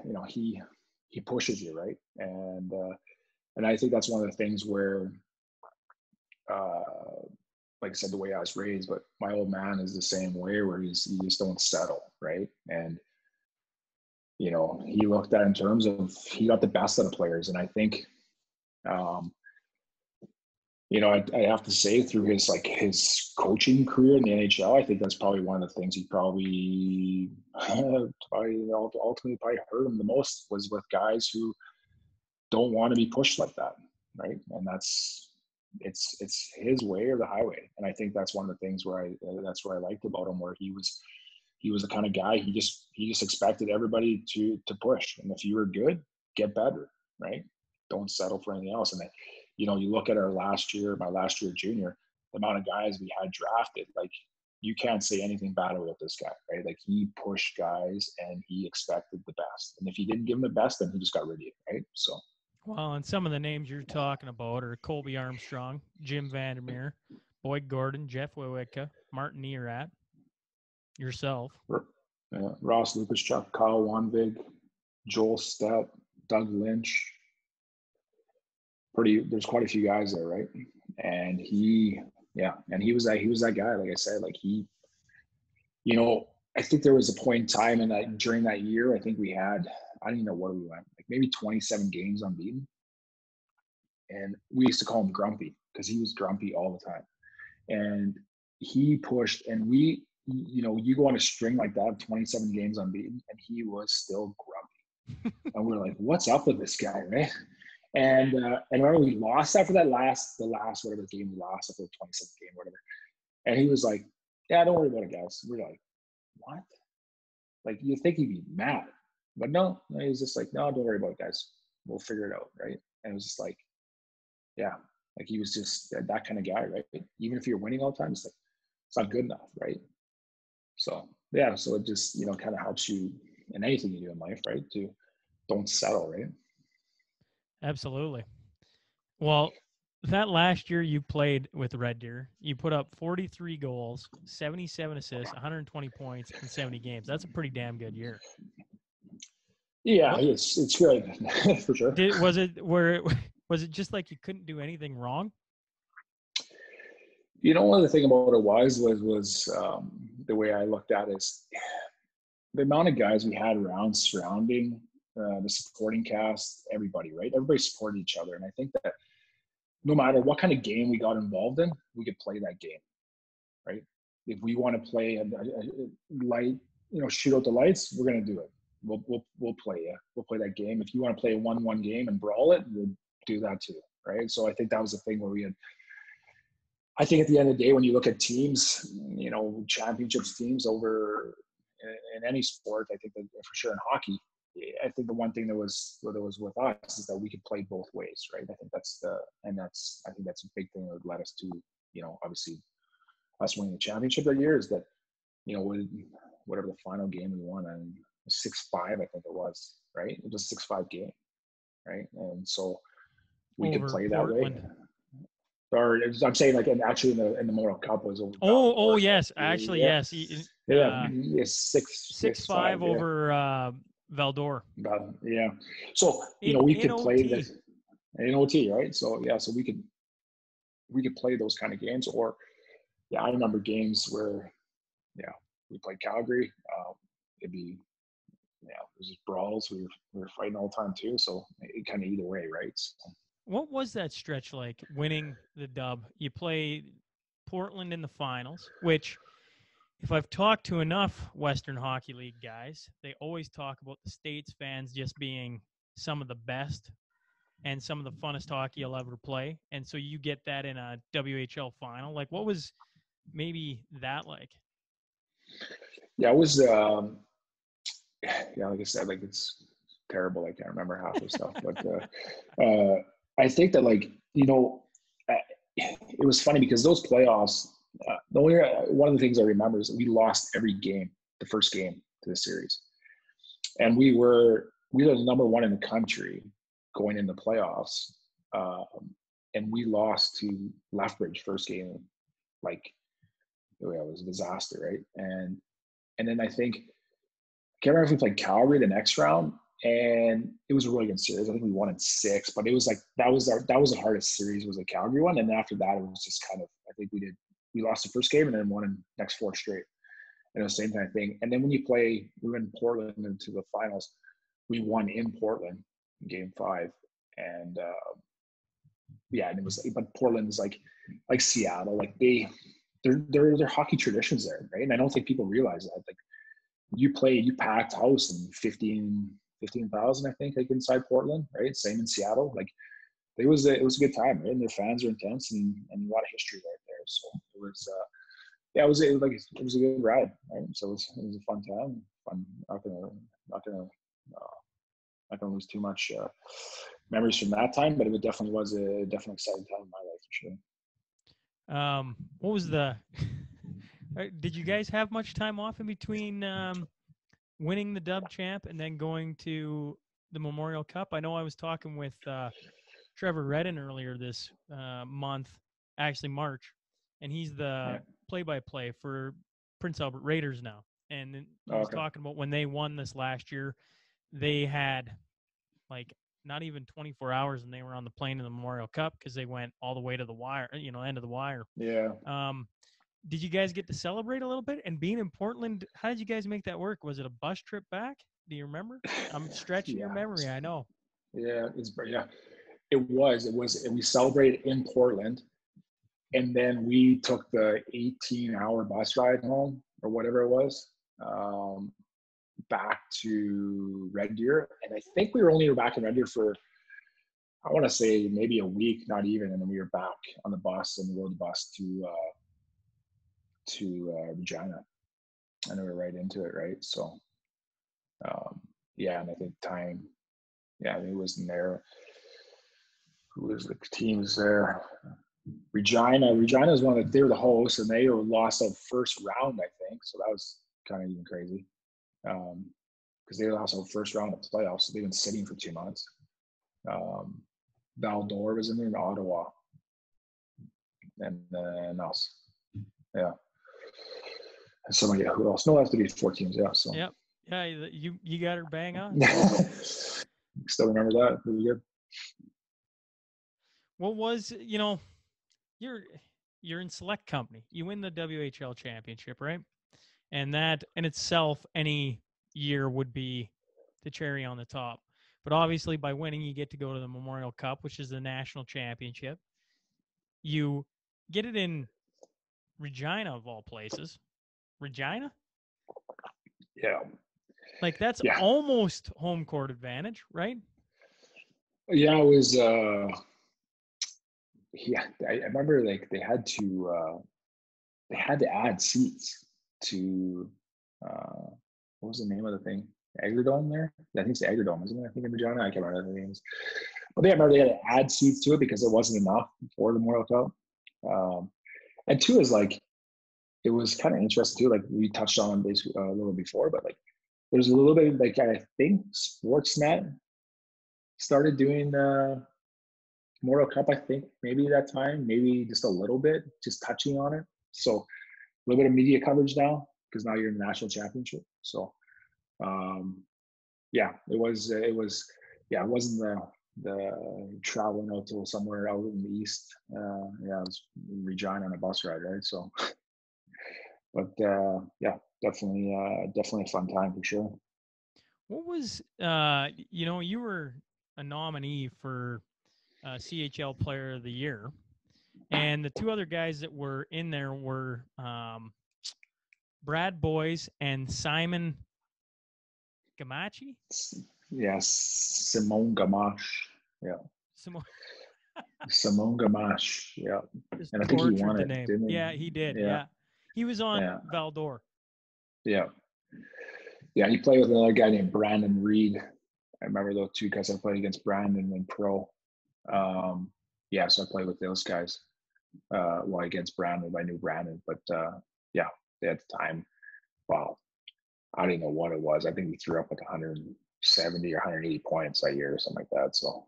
He pushes you, right? And I think that's one of the things where, like I said, the way I was raised, but my old man is the same way, where you just don't settle, right? And he looked at it in terms of he got the best out of players, and I think. I have to say, through his coaching career in the NHL, I think that's probably one of the things he probably ultimately hurt him the most, was with guys who don't want to be pushed like that, right? And it's his way or the highway. And I think that's one of the things where I liked about him, where he was the kind of guy, he just expected everybody to push, and if you were good, get better, right? Don't settle for anything else. And you look at my last year junior, the amount of guys we had drafted, like, you can't say anything bad about this guy, right? Like, he pushed guys and he expected the best. And if you didn't give him the best, then he just got rid of you, right? So. Well, and some of the names you're talking about are Colby Armstrong, Jim Vandermeer, Boyd Gordon, Jeff Wawicka, Martin Erat, yourself. Ross Lukaschuk, Kyle Wanvig, Joel Stepp, Doug Lynch. There's quite a few guys there, right? And he was that guy. Like I said, like I think there was a point in time during that year, I think we had, I don't even know where we went, like maybe 27 games unbeaten. And we used to call him Grumpy, because he was grumpy all the time. And he pushed, and you go on a string like that, 27 games unbeaten, and he was still grumpy. And we're like, what's up with this guy, right? And I remember we lost after the last whatever game we lost, after the 27th game, whatever. And he was like, yeah, don't worry about it, guys. We're like, what? Like, you think he'd be mad. But no, he was just like, no, don't worry about it, guys. We'll figure it out, right? And it was just like, yeah, like, he was just that kind of guy, right? Even if you're winning all the time, it's like, it's not good enough, right? So, yeah, so it just, kind of helps you in anything you do in life, right? To don't settle, right? Absolutely. Well, that last year you played with Red Deer, you put up 43 goals, 77 assists, 120 points in 70 games. That's a pretty damn good year. Yeah, it's good for sure. Was it just like you couldn't do anything wrong? One of the thing about it was the way I looked at it is the amount of guys we had around surrounding the supporting cast, everybody, right? Everybody supported each other. And I think that no matter what kind of game we got involved in, we could play that game, right? If we want to play a light, shoot out the lights, we're going to do it. We'll play it. We'll play that game. If you want to play a 1-1 game and brawl it, we'll do that too, right? So I think that was the thing where we had. I think at the end of the day, when you look at teams, championships teams over in any sport, I think that for sure in hockey, I think the one thing that was with us is that we could play both ways, right? I think that's a big thing that led us to, obviously us winning the championship that year is that, whatever the final game we won, and 6-5, I think it was, right? It was a 6-5 game, right? And so we could play that way. Or I'm saying, like, actually in the Memorial Cup was over. Oh yes, actually yes. Yeah, 6-5 over Val-d'Or. Yeah, so we could play this in OT, right? So yeah, so we could play those kind of games, or I remember games where we played Calgary. It'd be it was just brawls. We were fighting all the time too, so it kind of either way, right? So. What was that stretch like, winning the dub? You played Portland in the finals, which, if I've talked to enough Western Hockey League guys, they always talk about the States fans just being some of the best and some of the funnest hockey you'll ever play. And so you get that in a WHL final. Like, what was maybe that like? Yeah, it was, like I said, like, it's terrible. I can't remember half the stuff, but I think that, like, it was funny because those playoffs, one of the things I remember is that we lost every game, the first game to the series. And we were the number one in the country going into playoffs. And we lost to Lethbridge first game. Like, it was a disaster, right? And then I can't remember if we played Calgary the next round, and it was a really good series. I think we won in 6, but it was like that was the hardest series, was the Calgary one. And then after that, it was just kind of, I think we lost the first game and then won in next 4 straight. And it was the same kind of thing. And then when we went in Portland into the finals, we won in Portland in game 5. And and it was, but Portland is like Seattle, like their hockey traditions there, right? And I don't think people realize that. Like, you packed house and 15,000, I think, like inside Portland, right? Same in Seattle. Like, it was a good time, right? And their fans are intense, and a lot of history right there. So it was, it was a good ride, right? So it was a fun time. Fun. Not gonna lose too much memories from that time, but it definitely was a exciting time in my life for sure. What was did you guys have much time off in between winning the Dub Champ and then going to the Memorial Cup? I know I was talking with Trevor Redden earlier this month, actually March, and he's the play-by-play for Prince Albert Raiders now. And he was talking about when they won this last year, they had like not even 24 hours and they were on the plane in the Memorial Cup because they went all the way to the wire, end of the wire. Yeah. Did you guys get to celebrate a little bit? And being in Portland, how did you guys make that work? Was it a bus trip back? Do you remember? I'm stretching your memory, I know. Yeah, it was. We celebrated in Portland, and then we took the 18-hour bus ride home, or whatever it was, back to Red Deer. And I think we were only back in Red Deer for, I want to say, maybe a week, not even. And then we were back on the bus, and we rode the bus to Regina, and we were right into it, right? So and I think time, it was in there. Who was the teams there? Regina is one of they were the hosts, and they were lost out first round, I think. So that was kind of even crazy, because they lost out first round of the playoffs. So they've been sitting for 2 months. Val-d'Or was in there, in Ottawa, and then us. Yeah. And somebody, who else? No, it has to be 4 teams. Yeah. So. Yep. Yeah, you got her bang on. Still remember that. Pretty good. What was, you're in select company. You win the WHL championship, right? And that in itself, any year would be the cherry on the top. But obviously, by winning, you get to go to the Memorial Cup, which is the national championship. you get it in Regina of all places. Regina? Yeah. Like that's Yeah. almost home court advantage, right? Yeah, it was I remember like they had to add seats to what was the name of the thing? Agrodome there? I think it's the Agrodome, isn't it? I think in Regina. I can't remember the names. But I remember they had to add seats to it because it wasn't enough for the Memorial Cup. And two is like, it was kind of interesting too. Like we touched on basically a little before, but like there's a little bit like I think Sportsnet started doing Memorial Cup. I think maybe that time, maybe just a little bit, just touching on it. So a little bit of media coverage now because now you're in the national championship. So yeah, it wasn't the traveling out to somewhere out in the east. Yeah, it was Regina on a bus ride, right? So, but yeah, definitely a fun time for sure. What was you were a nominee for CHL Player of the Year, and the two other guys that were in there were Brad Boyes and Simon Gamache. Yes, Simone Gamache. Yeah, Simone Gamache. Yeah, Just and I think he tortured won the it, name. didn't he? Yeah, he did. Yeah. He was on Val-d'Or. Yeah. Yeah, he played with another guy named Brandon Reed. I remember those two guys. I played against Brandon in pro. Yeah, so I played with those guys. Well, against Brandon, I knew Brandon, but yeah, at the time, wow, I don't even know what it was. I think we threw up like 170 or 180 points that year or something like that. So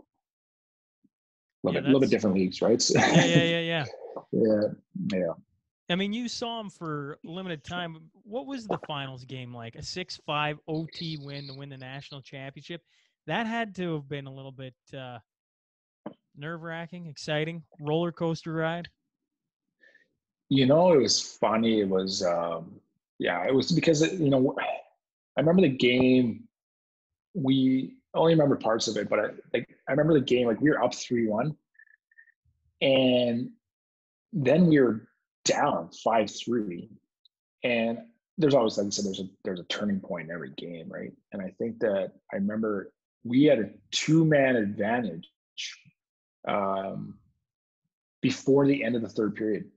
a little bit different leagues, right? So, yeah. Yeah. I mean, you saw him for limited time. What was the finals game like? A 6-5 OT win to win the national championship. That had to have been a little bit nerve-wracking, exciting, roller coaster ride. It was funny. It was, it was because, I remember the game. I only remember parts of it, but I remember the game, like we were up 3-1 and then we were down 5-3. And there's always, like I said, there's a turning point in every game, right? And I think that I remember we had a 2-man advantage before the end of the third period.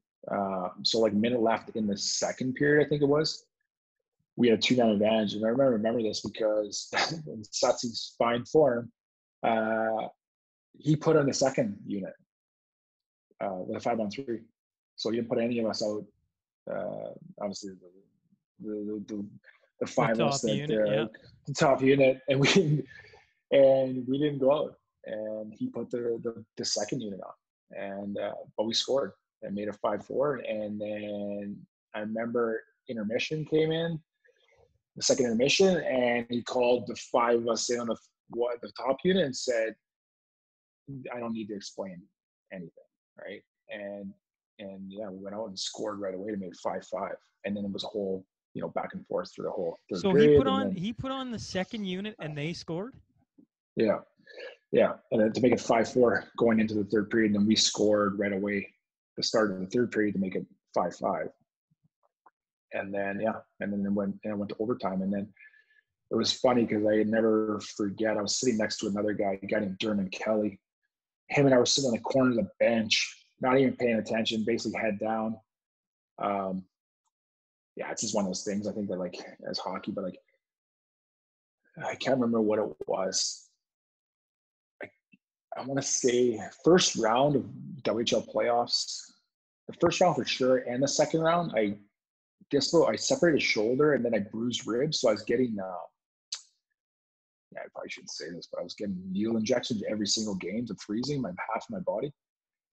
So like minute left in the second period, I think it was. We had a 2-man advantage. And I remember this because in Satsy's fine form, he put on the second unit with a 5-on-3. So he didn't put any of us out. Obviously, the five of us that the top unit, and we didn't go out. And he put the second unit on, and but we scored and made a 5-4. And then I remember intermission came in, the second intermission, and he called the five of us in on the top unit and said, "I don't need to explain anything, right?" And yeah, we went out and scored right away to make 5-5, and then it was a whole back and forth through the whole third period. So he put on the second unit and they scored. Yeah, and then to make it 5-4 going into the third period, and then we scored right away the start of the third period to make it 5-5. And then it went to overtime, and then it was funny because I never forget. I was sitting next to a guy named Dermot Kelly. Him and I were sitting on the corner of the bench, not even paying attention, basically head down. It's just one of those things. I think that like as hockey, but like I can't remember what it was. I want to say first round of WHL playoffs, the first round for sure, and the second round, I separated shoulder and then I bruised ribs, so I was getting. I probably shouldn't say this, but I was getting needle injections every single game to freezing half of my body.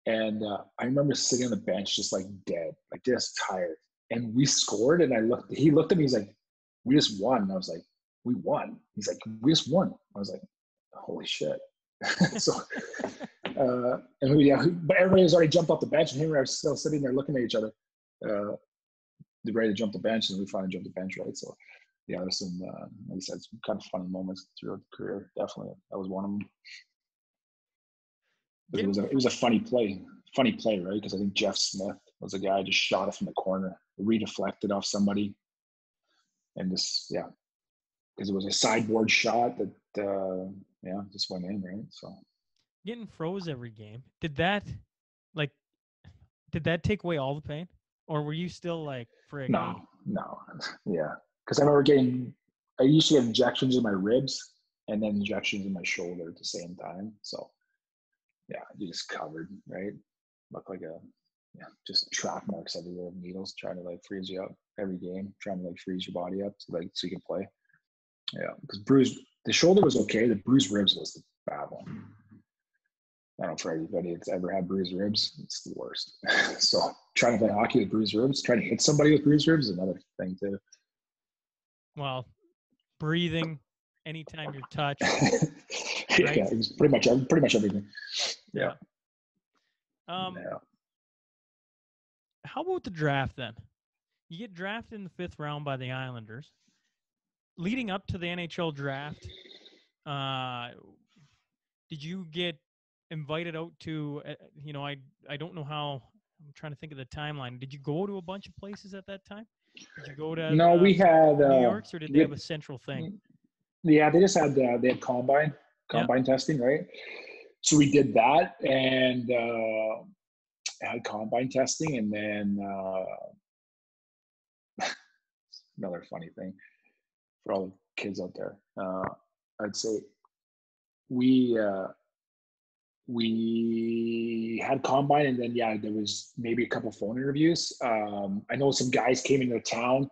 And I remember sitting on the bench just like dead, like just tired. And we scored, and he looked at me, he's like, "We just won." And I was like, "We won?" He's like, "We just won." I was like, "Holy shit." So, but everybody was already jumped off the bench, and him and I were still sitting there looking at each other, ready to jump the bench, and we finally jumped the bench, right? So, yeah, there's some, like I said, some kind of funny moments throughout the career. Definitely, that was one of them. It was a funny play funny play, right? Because I think Jeff Smith was a guy just shot it from the corner, redeflected off somebody, and just because it was a sideboard shot that just went in, right? So Getting froze every game. Did that take away all the pain, or were you still like frig? no, yeah, because I remember I used to get injections in my ribs and then injections in my shoulder at the same time. So yeah, you just covered, right? Look like just track marks everywhere of needles trying to like freeze you up every game, trying to like freeze your body up so you can play. Yeah, because the shoulder was okay. The bruised ribs was the bad one. I don't know for anybody that's ever had bruised ribs, it's the worst. So trying to play hockey with bruised ribs, trying to hit somebody with bruised ribs is another thing too. Well, breathing anytime you're touched. Right? Yeah, it was pretty much everything. Yeah. How about the draft then? You get drafted in the 5th round by the Islanders. Leading up to the NHL draft, did you get invited out to, I don't know how, I'm trying to think of the timeline. Did you go to a bunch of places at that time? Did you go to we had New York's, or did they have a central thing? Yeah, they just had they had combine testing, right? So we did that and had combine testing, and then another funny thing for all the kids out there, I'd say we had combine, and then there was maybe a couple phone interviews. I know some guys came into town.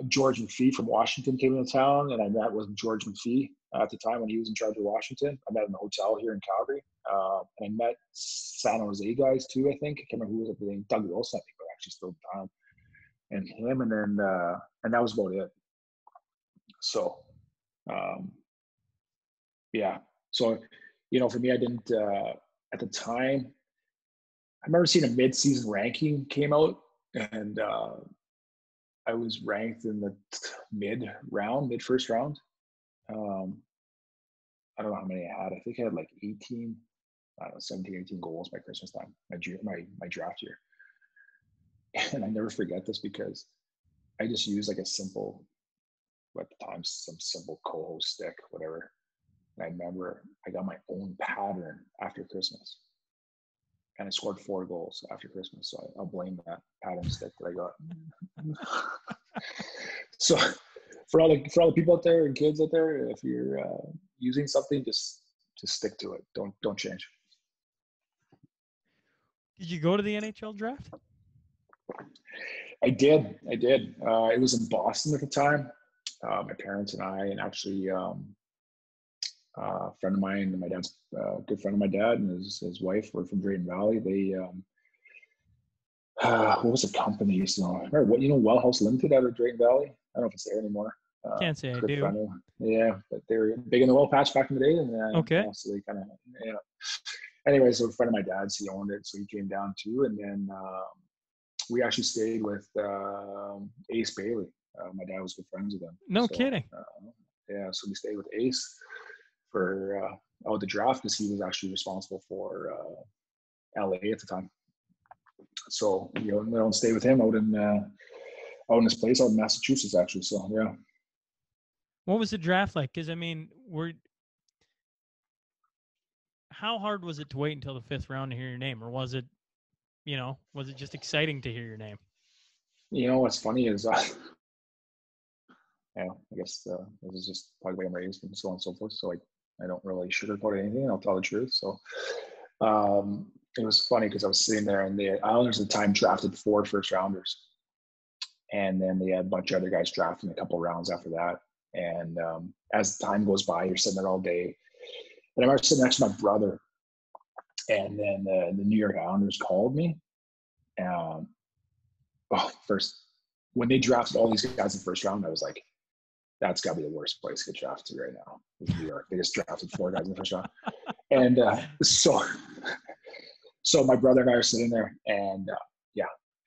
George McPhee from Washington came into town, and I met with George McPhee at the time when he was in charge of Washington. I met him in the hotel here in Calgary, and I met San Jose guys too. I think I can't remember who was at the name. Doug Wilson, I think, was actually still in town, and him, and then and that was about it. So, so for me, I didn't at the time. I remember seeing a mid-season ranking came out, and I was ranked in the mid-first round. I don't know how many I had. I think I had like 18, 17, 18 goals by Christmas time, my draft year. And I never forget this because I just used like a simple, at the time, some simple Coho stick, whatever. And I remember I got my own pattern after Christmas. And I scored 4 goals after Christmas. So I'll blame that pattern stick that I got. So for all the people out there and kids out there, if you're using something, just stick to it. Don't change. Did you go to the NHL draft? I did. It was in Boston at the time. My parents and I, and actually a friend of mine, my dad's a good friend of my dad, and his wife were from Drayton Valley. They what was the company? Well House Limited out of Drayton Valley. I don't know if it's there anymore. Can't say I do. But they were big in the oil patch back in the day, and okay. So they kind of Anyway, so a friend of my dad's, he owned it, so he came down too, and then we actually stayed with Ace Bailey. My dad was good friends with him. No kidding. So we stayed with Ace for the draft because he was actually responsible for LA at the time. So we went and stayed with him out in his place out in Massachusetts, actually. So yeah. What was the draft like? Because I mean, how hard was it to wait until the 5th round to hear your name, or was it just exciting to hear your name? What's funny is, I guess this is just probably the way I'm raised and so on and so forth. So I don't really sugarcoat anything. I'll tell the truth. So it was funny because I was sitting there, and the Islanders at the time drafted 4 first-rounders. And then they had a bunch of other guys drafting a couple rounds after that. And as time goes by, you're sitting there all day. And I remember sitting next to my brother, and then the New York Islanders called me. First, when they drafted all these guys in the first round, I was like, that's got to be the worst place to get drafted right now, is New York. They just drafted 4 guys in the first round. And so my brother and I are sitting there, and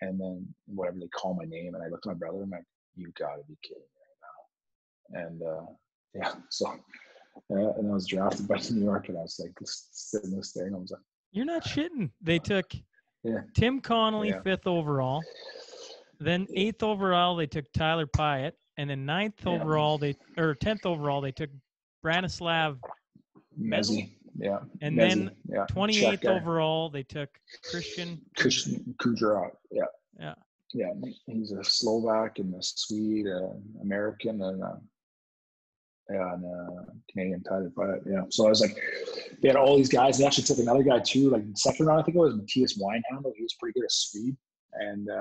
and then whatever, they call my name, and I look at my brother, and I'm like, you got to be kidding me right now. And and I was drafted by New York, and I was like sitting there staring. I was like, You're not shitting. They took Yeah. Tim Connolly Yeah. 5th overall. Then 8th overall, they took Tyler Pyatt. And then 9th Yeah. overall, 10th overall, they took Branislav Mesl. Mezzi. Yeah. And Mezzi. then Yeah. 28th overall, they took Christian Kucherov. Yeah. Yeah. Yeah. He's a Slovak and a Swede, American, and Canadian Tyler Pyatt. Yeah. So I was like, they had all these guys. They actually took another guy too, like second round, I think it was Matthias Weinhandel. He was pretty good at Swede. And I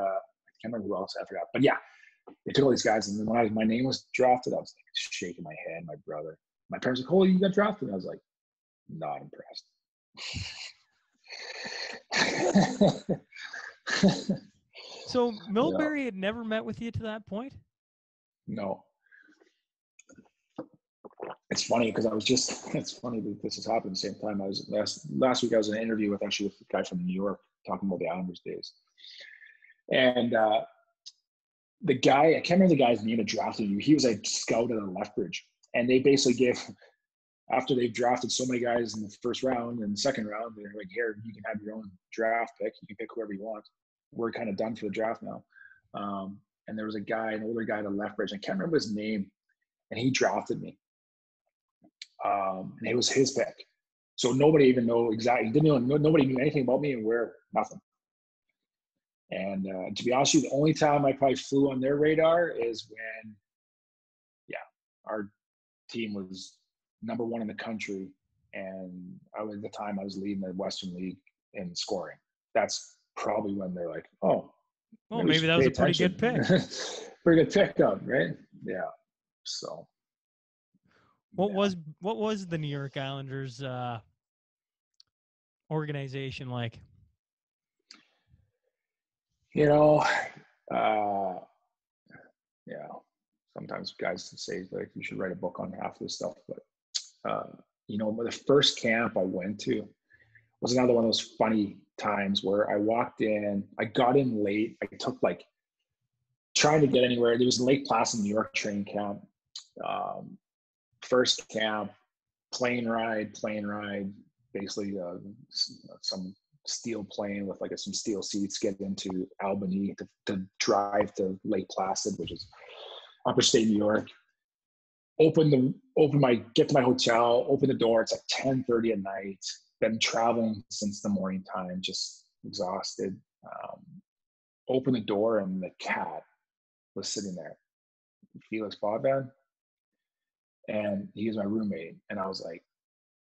can't remember who else I forgot. But yeah, they took all these guys. And then when my name was drafted, I was like shaking my head. My brother, my parents were like, "Oh, you got drafted?" And I was like, not impressed. So Milbury had never met with you to that point? No. It's funny because it's funny that this has happened at the same time. I was last week I was in an interview with a guy from New York talking about the Islanders days. And the guy, I can't remember the guy's name that drafted you. He was a scout at the Lethbridge. And they basically gave, after they've drafted so many guys in the first round and second round, they're like, here, you can have your own draft pick. You can pick whoever you want. We're kind of done for the draft now. And there was a guy, an older guy at the Lethbridge. I can't remember his name. And he drafted me. And it was his pick. So nobody even know exactly, nobody knew anything about me and where, nothing. And to be honest with you, the only time I probably flew on their radar is when, our team was number one in the country. And at the time I was leading the Western League in scoring. That's probably when they're like, oh, well, maybe that was a pretty good pick. Pretty good pickup, right? Yeah. So. What was the New York Islanders organization like? Sometimes guys say like you should write a book on half this stuff, but the first camp I went to was another one of those funny times where I walked in, I got in late. I took trying to get anywhere. There was Lake Placid, New York training camp. First camp, plane ride, basically some steel plane with some steel seats, get into Albany to drive to Lake Placid, which is upper state New York. Get to my hotel, open the door. It's 10:30 at night. Been traveling since the morning time, just exhausted. Open the door and the cat was sitting there, Felix Boudvan. And he was my roommate. And I was like,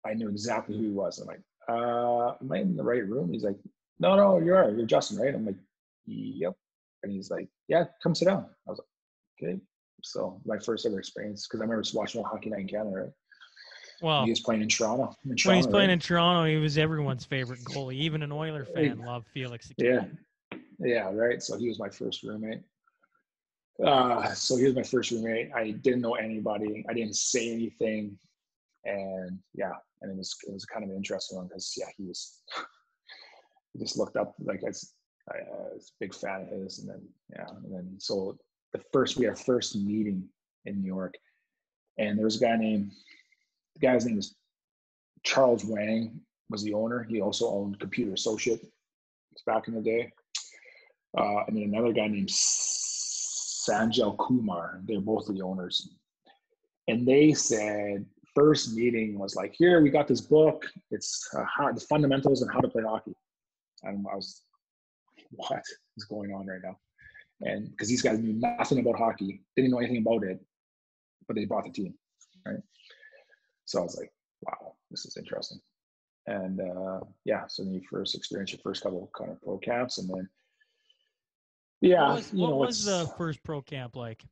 I knew exactly who he was. I'm like, am I in the right room? He's like, no, you're Justin, right? I'm like, yep. And he's like, yeah, come sit down. I was like, okay. So my first ever experience, because I remember watching Hockey Night in Canada, right? Well, he was playing in Toronto. When he's playing in Toronto, he was everyone's favorite goalie. Even an Oiler fan loved Felix. Yeah, right. So he was my first roommate. I didn't know anybody. I didn't say anything, and it was kind of an interesting one because he he just looked up I was a big fan of his, and then so we had our first meeting in New York, and there was the guy's name is Charles Wang, was the owner. He also owned Computer Associate back in the day, and then another guy named Sanjay Kumar. They're both the owners. And they said, first meeting was like, here, we got this book. It's the fundamentals and how to play hockey. And I was, what is going on right now? And because these guys knew nothing about hockey, didn't know anything about it, but they bought the team, right? So I was like, wow, this is interesting. And so then you first experience your first couple kind of pro camps, and then what was the first pro camp like?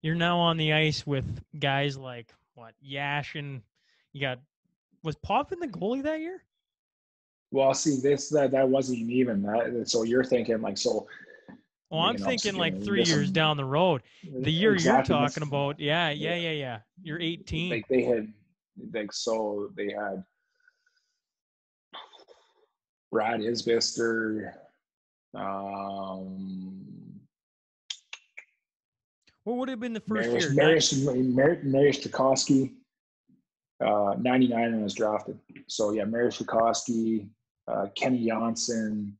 You're now on the ice with guys like Yashin. Was Potvin the goalie that year? Well, see, that wasn't even. So you're thinking Well, I'm thinking 3 years down the road. The year exactly. You're talking about, yeah. You're 18. They had Brad Isbister. What would have been the first year? Mariusz Strakowski, 99 when I was drafted. So Mariusz Strakowski, Kenny Johnson,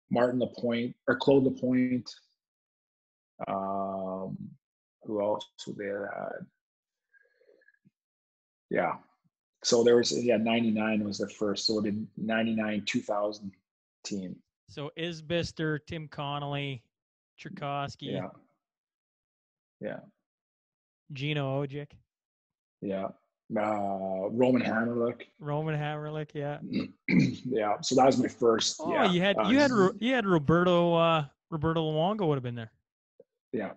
Martin Lapointe, or Claude Lapointe. Who else would they have had? Yeah. So there was, 99 was the first. So it did 99, 2000 team. So Isbister, Tim Connolly, Tchaikovsky. Yeah. Gino Ojic. Yeah. Roman Hammerlick. Yeah. Yeah. So that was my first. Oh, yeah. you had Roberto Luongo would have been there. Yeah.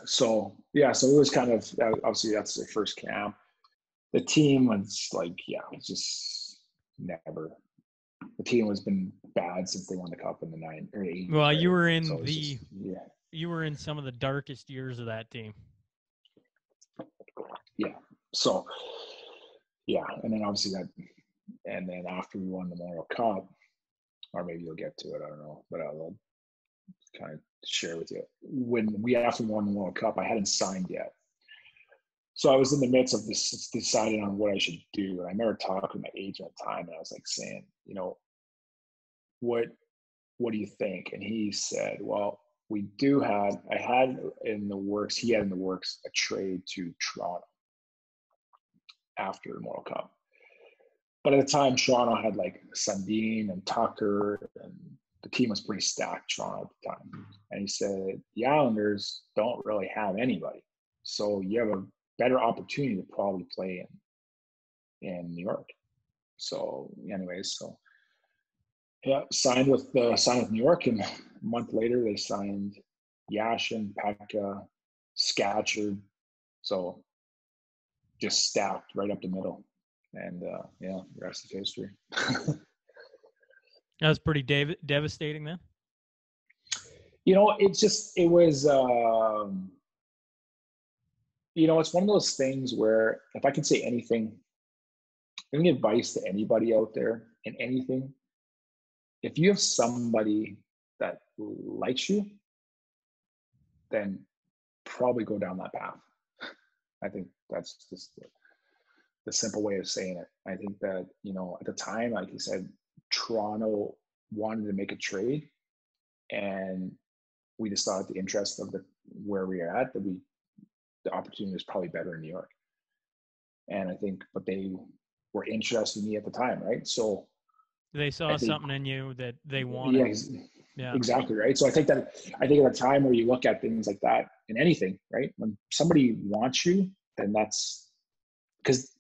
So so it was kind of, obviously that's the first camp. The team was like, it's just never. The team has been bad since they won the cup in the 90s or 80s. Well, right? you were in so you were in some of the darkest years of that team. Yeah. So and then obviously and then after we won the Memorial Cup, or maybe you'll get to it, I don't know, but I'll kind of share with you. When we after won the World Cup, I hadn't signed yet. So I was in the midst of this deciding on what I should do. And I remember talking to my agent at the time, and I was like saying, what do you think? And he said, well, I had in the works, he had in the works a trade to Toronto after the World Cup. But at the time, Toronto had like Sundin and Tucker, and the team was pretty stacked, Toronto at the time. And he said, the Islanders don't really have anybody. So you have a better opportunity to probably play in New York. So anyways, signed with New York, and a month later they signed Yashin, Pekka, Scatcherd. So just stacked right up the middle. And the rest is history. That was pretty devastating then. It was it's one of those things where if I could say anything, any advice to anybody out there in anything, if you have somebody that likes you, then probably go down that path. I think that's just the simple way of saying it. I think that, at the time, like you said, Toronto wanted to make a trade, and we just thought the interest of where we are at, the opportunity was probably better in New York. And I think, but they were interested in me at the time, right? So they saw something in you that they wanted. Yeah, exactly, right? So I think at a time where you look at things like that in anything, right? When somebody wants you, then that's because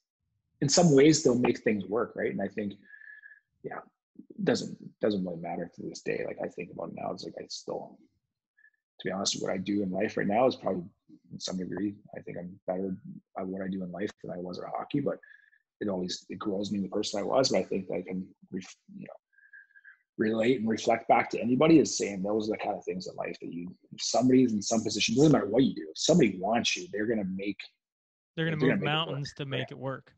in some ways they'll make things work, right? And I think, doesn't really matter to this day. Like I think about it now, it's like I still, to be honest, what I do in life right now is probably in some degree, I think I'm better at what I do in life than I was at hockey, but it grows me in the person I was. But I think I can, relate and reflect back to anybody is saying those are the kind of things in life that if somebody's in some position, doesn't matter what you do, if somebody wants you, they're going to move mountains to make it work.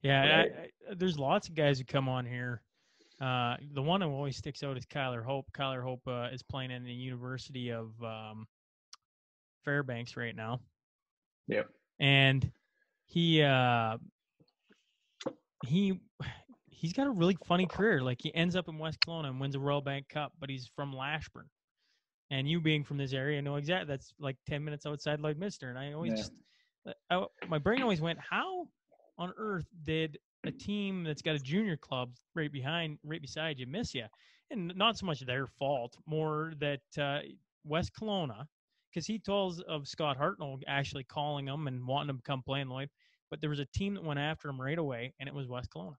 Yeah. Right. There's lots of guys who come on here. The one who always sticks out is Kyler Hope. Kyler Hope is playing in the University of Fairbanks right now. Yep. And he's got a really funny career. Like he ends up in West Kelowna and wins a Royal Bank Cup, but he's from Lashburn. And you being from this area, I know exactly. That's like 10 minutes outside Lloydminster. And I always my brain always went, how on earth did a team that's got a junior club right beside you miss you? And not so much their fault, more that West Kelowna, because he tells of Scott Hartnell actually calling him and wanting him to come play in Lloyd, but there was a team that went after him right away, and it was West Kelowna.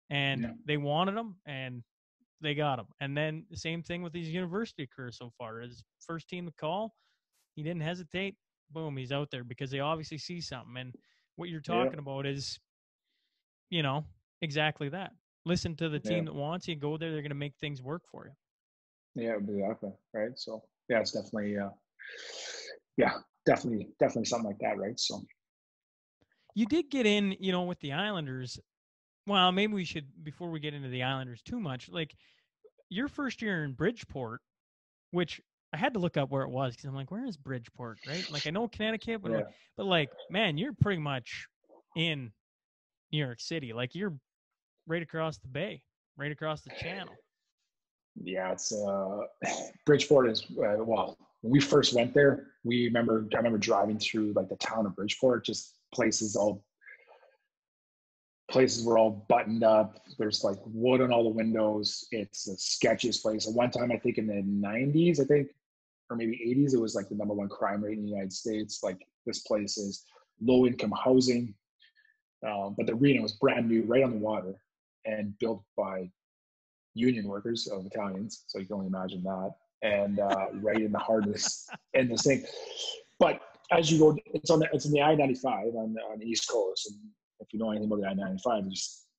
And they wanted him, and they got him. And then the same thing with his university career so far. His first team to call, he didn't hesitate. Boom, he's out there because they obviously see something. And what you're talking about is, exactly that. Listen to the team that wants you. Go there. They're going to make things work for you. Yeah, exactly. Right. So, it's definitely, definitely something like that. Right. So you did get in, with the Islanders. Well, maybe we should, before we get into the Islanders too much, like your first year in Bridgeport, which I had to look up where it was because I'm like, where is Bridgeport, right? Like I know Connecticut, but man, you're pretty much in New York City. Like you're right across the bay. right across the channel. Yeah, it's Bridgeport is well. When we first went there, I remember driving through like the town of Bridgeport, just places were all buttoned up. There's like wood on all the windows. It's the sketchiest place. At one time, I think in the 90s, or maybe 80s, it was like the #1 crime rate in the United States. Like this place is low income housing, but the arena was brand new, right on the water, and built by union workers of Italians. So you can only imagine that. And right in the heart of this thing. But as you go, it's in the I-95 on the East Coast. And if you know anything about the I-95,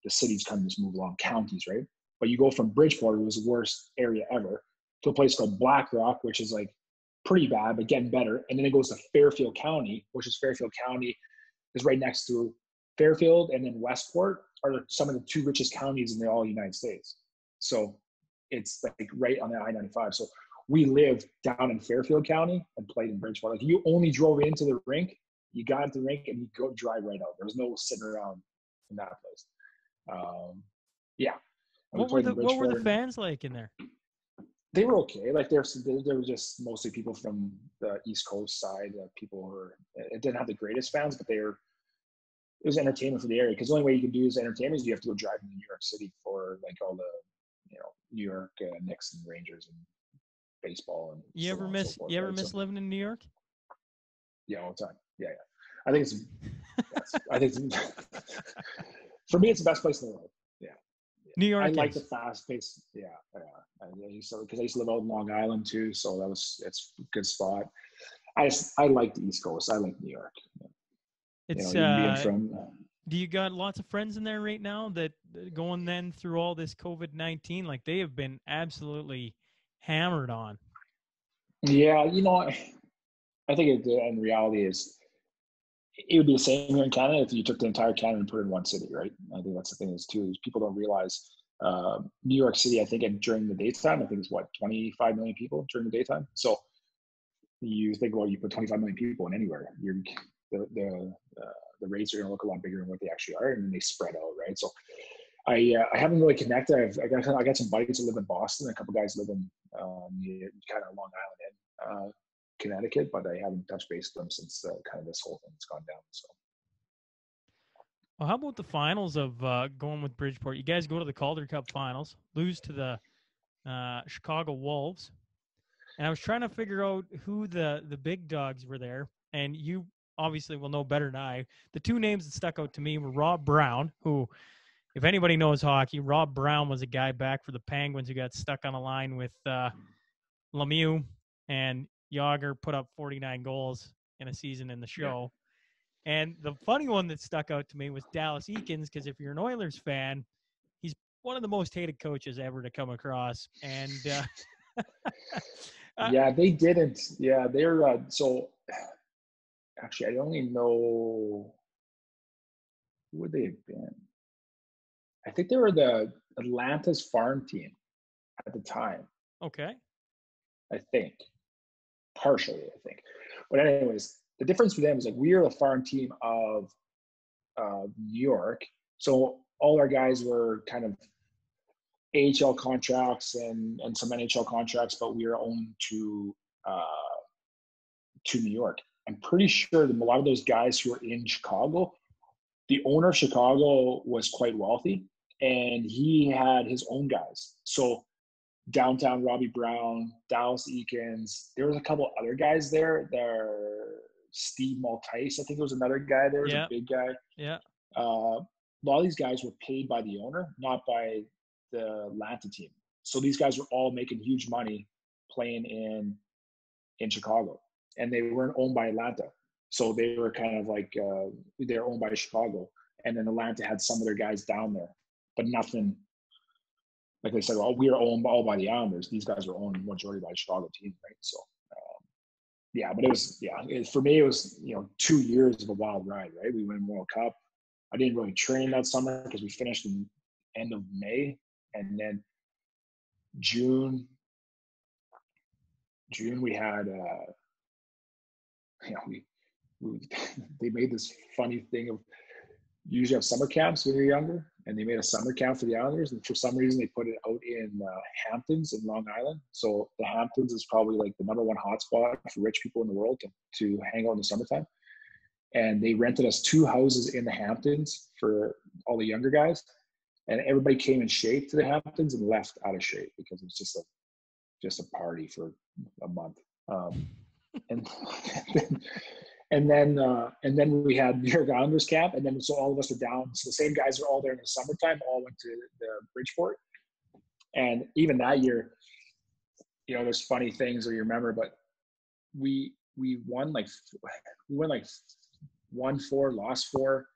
the cities kind of just move along counties, right? But you go from Bridgeport, it was the worst area ever, to a place called Black Rock, which is like pretty bad, but getting better. And then it goes to Fairfield County, Fairfield County is right next to Fairfield, and then Westport are some of the 2 richest counties in the all United States. So it's like right on the I-95. So we lived down in Fairfield County and played in Bridgeport. Like you only drove into the rink, you got into the rink, and you go drive right out. There was no sitting around in that place. Yeah. What were the fans like in there? They were okay. Like there were just mostly people from the East Coast side. It didn't have the greatest fans, but it was entertainment for the area. Because the only way you can do is entertainment is you have to go drive to New York City for like all the New York Knicks and Rangers and baseball and you ever miss living in New York? Yeah, all the time. Yeah. I think it's for me it's the best place in the world. Yeah. New York. I like the fast pace. Yeah. Because I used to live out in Long Island too, so it's a good spot. I like the East Coast. I like New York. It's do you got lots of friends in there right now that going then through all this COVID-19? Like they have been absolutely hammered on. Yeah, I think in reality it would be the same here in Canada if you took the entire Canada and put it in one city, right? I think that's the thing is people don't realize New York City, I think during the daytime, I think it's 25 million people during the daytime. So you think, well, you put 25 million people in anywhere, the rates are going to look a lot bigger than what they actually are, and then they spread out, right? So I haven't really connected. I got some buddies that live in Boston. A couple guys live in kind of Long Island and Connecticut, but I haven't touched base with them since kind of this whole thing's gone down. So, well, how about the finals of going with Bridgeport? You guys go to the Calder Cup finals, lose to the Chicago Wolves, and I was trying to figure out who the big dogs were there, and you obviously will know better than I. The 2 names that stuck out to me were Rob Brown, who, if anybody knows hockey, Rob Brown was a guy back for the Penguins who got stuck on a line with Lemieux, and Yager put up 49 goals in a season in the show. Yeah. And the funny one that stuck out to me was Dallas Eakins, because if you're an Oilers fan, he's one of the most hated coaches ever to come across. And yeah, they didn't. Yeah, they're so. Actually, I only know who would they have been. I think they were the Atlanta's farm team at the time. Okay. I think. Partially, I think. But anyways, the difference for them is like we are the farm team of New York. So all our guys were kind of AHL contracts and some NHL contracts, but we are owned to New York. I'm pretty sure that a lot of those guys who are in Chicago, the owner of Chicago was quite wealthy, and he had his own guys. So downtown Robbie Brown, Dallas Eakins, there was a couple other guys there. Steve Maltice, I think there was another guy there, a big guy. Yeah. A lot of these guys were paid by the owner, not by the Atlanta team. So these guys were all making huge money playing in Chicago, and they weren't owned by Atlanta. So they were kind of like they're owned by Chicago, and then Atlanta had some of their guys down there, but nothing. Like I said, well, we are owned all by the Islanders. These guys were owned majority by Chicago team, right? So, but it was, for me, it was, 2 years of a wild ride, right? We won World Cup. I didn't really train that summer because we finished in end of May, and then June we had, they made this funny thing of usually have summer camps when you're younger, and they made a summer camp for the Islanders. And for some reason, they put it out in Hamptons in Long Island. So the Hamptons is probably like the number one hotspot for rich people in the world to hang out in the summertime. And they rented us 2 houses in the Hamptons for all the younger guys. And everybody came in shape to the Hamptons and left out of shape because it was just a party for a month. And and then we had New York Islanders camp, and then so all of us were down. So the same guys were all there in the summertime, all went to the Bridgeport. And even that year, there's funny things that you remember, but we won like 1-4, lost 4,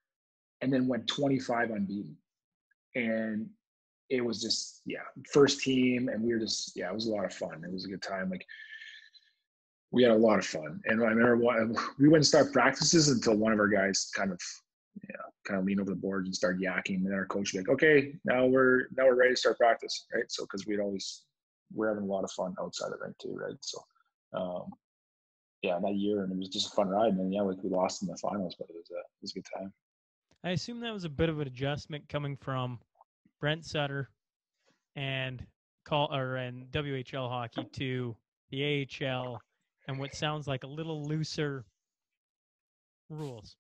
and then went 25 unbeaten. And it was just, first team, and we were just, it was a lot of fun. It was a good time. Like, we had a lot of fun. And I remember we wouldn't start practices until one of our guys kind of leaned over the board and started yakking. And then our coach would be like, okay, now we're ready to start practice, right? So, because we're having a lot of fun outside of it too, right? So, that year, and it was just a fun ride. And then, we lost in the finals, but it was a good time. I assume that was a bit of an adjustment coming from Brent Sutter and WHL hockey to the AHL and what sounds like a little looser rules.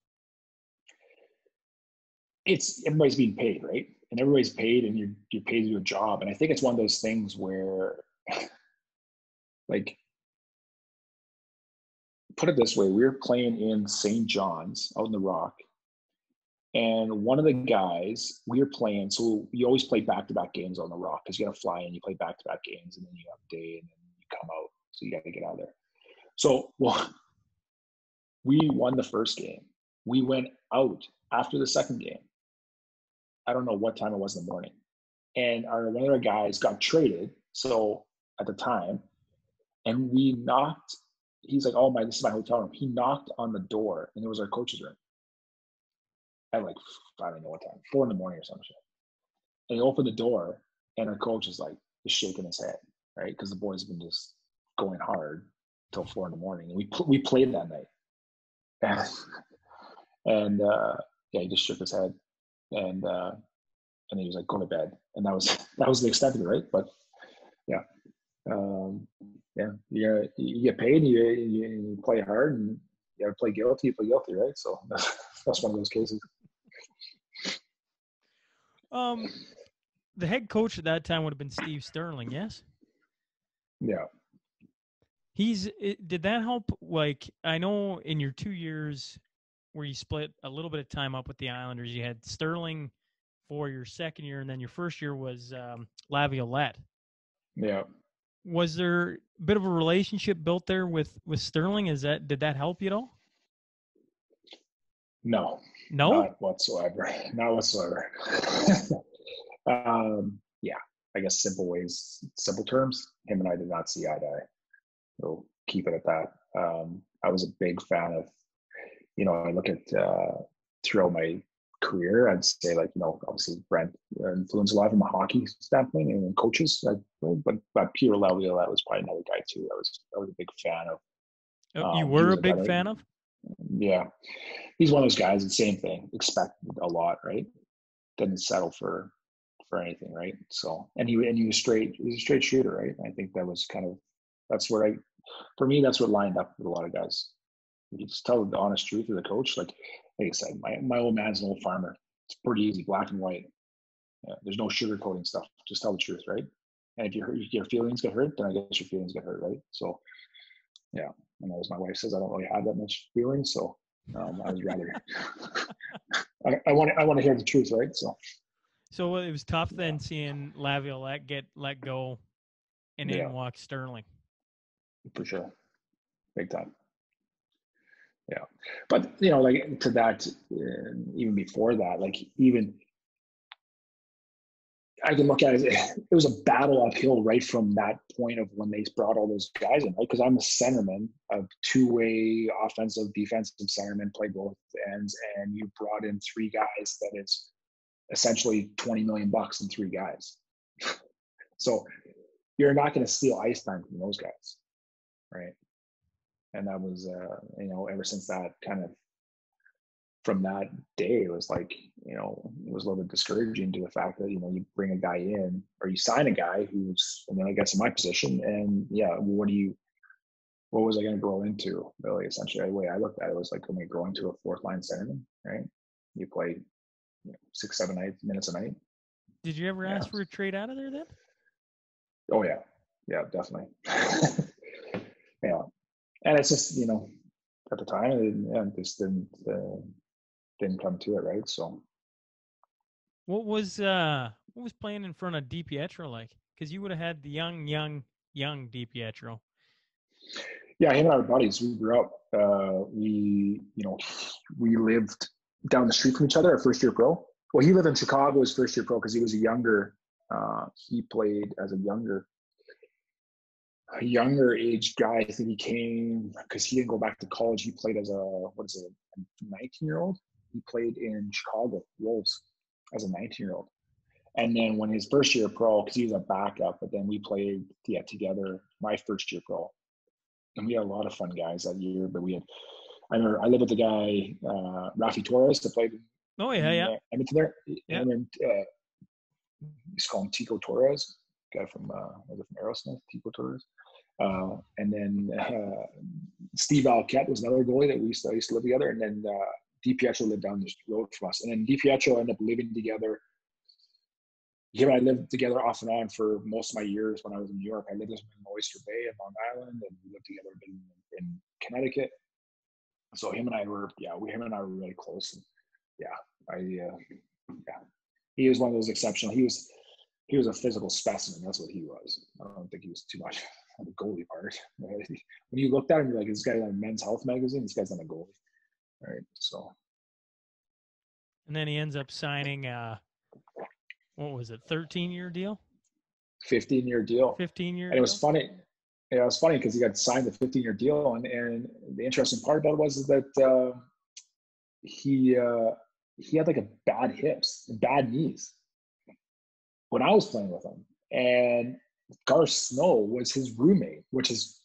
It's everybody's being paid, right? And everybody's paid, and you're paid to do a job. And I think it's one of those things where, like, put it this way, we were playing in St. John's out in the Rock. And one of the guys we were playing, so you always play back-to-back games on the Rock because you got to fly in, you play back-to-back games, and then you have a day, and then you come out. So you got to get out of there. So, we won the first game. We went out after the second game. I don't know what time it was in the morning. And one of our guys got traded, so at the time, and he's like, this is my hotel room. He knocked on the door, and it was our coach's room. At like, I don't know what time, 4 a.m. or some shit. And he opened the door, and our coach is like, just shaking his head, right? Because the boys have been just going hard till 4 a.m. And we played that night. And he just shook his head, and he was like, go to bed. And that was the extent of it, right? But you get paid, and you play hard, and you gotta play guilty, right? So that's one of those cases. The head coach at that time would have been Steve Sterling, yes? Yeah. Did that help? Like, I know in your 2 years where you split a little bit of time up with the Islanders, you had Sterling for your second year, and then your first year was Laviolette. Yeah. Was there a bit of a relationship built there with Sterling? Did that help you at all? No. Not whatsoever. I guess simple terms. Him and I did not see eye to eye. We'll keep it at that. I was a big fan of, I look at throughout my career, I'd say, like, obviously Brent influenced a lot from a hockey standpoint and coaches, but Peter Laviolette was probably another guy too. I was a big fan of. You were a big fan of? Yeah. He's one of those guys, the same thing, expected a lot, right? Didn't settle for anything, right? So, and he was a straight shooter, right? I think that was that's what lined up with a lot of guys. You just tell the honest truth of the coach. Like I said, my old man's an old farmer. It's pretty easy, black and white. Yeah, there's no sugarcoating stuff. Just tell the truth, right? And if your feelings get hurt, then I guess your feelings get hurt, right? So, yeah. And as my wife says, I don't really have that much feelings, so I was rather. I want to hear the truth, right? So it was tough then seeing Laviolette get let go, and in walk Sterling. For sure, big time. Yeah, but like to that, even before that, like even I can look at it. It was a battle uphill right from that point of when they brought all those guys in, right? Because I'm a centerman, a two-way offensive, defensive centerman, play both ends, and you brought in 3 guys that is essentially $20 million in 3 guys. So you're not going to steal ice time from those guys, right? And that was, ever since that kind of from that day, it was like, it was a little bit discouraging to the fact that, you bring a guy in or you sign a guy who's, and then I guess in my position, and what was I going to grow into? Really, essentially, the way I looked at it was like, am I growing to a fourth line centerman, right? You play 6-7 minutes a night. Did you ever ask for a trade out of there then? Oh yeah. Yeah, definitely. Yeah. And it's just, at the time, it just didn't come to it, right? So what was playing in front of DiPietro like? Because you would have had the young DiPietro. Yeah, him and I were buddies. We grew up. We lived down the street from each other. Our first year pro. Well, he lived in Chicago his first year pro because he was a younger. He played as a younger age guy. I think he came because he didn't go back to college. He played as a 19-year-old. He played in Chicago Wolves as a 19-year-old. And then when his first year pro, because he was a backup, but then we played together my first year pro. And we had a lot of fun guys that year. But I remember I lived with the guy, Rafi Torres, that played Edmonton there. Yeah. And then he's called Tico Torres, guy from Aerosmith, Tico Torres. And then Steve Alquette was another goalie that we used to live together. And then DiPietro lived down the road from us. And then DiPietro ended up living together. He and I lived together off and on for most of my years when I was in New York. I lived with him in Oyster Bay in Long Island, and we lived together in Connecticut. So him and I were really close. And he was one of those exceptional. He was a physical specimen. That's what he was. I don't think he was too much on the goalie part. Right? When you looked at him, you're like, this guy's on Men's Health magazine. This guy's on a goalie, right? So. And then he ends up signing. What was it? 13-year deal? 15-year deal. 15-year. And it was funny. Yeah, it was funny because he got signed a 15-year deal, and the interesting part about it was that he had like a bad hips, and bad knees when I was playing with him, and Garth Snow was his roommate, which is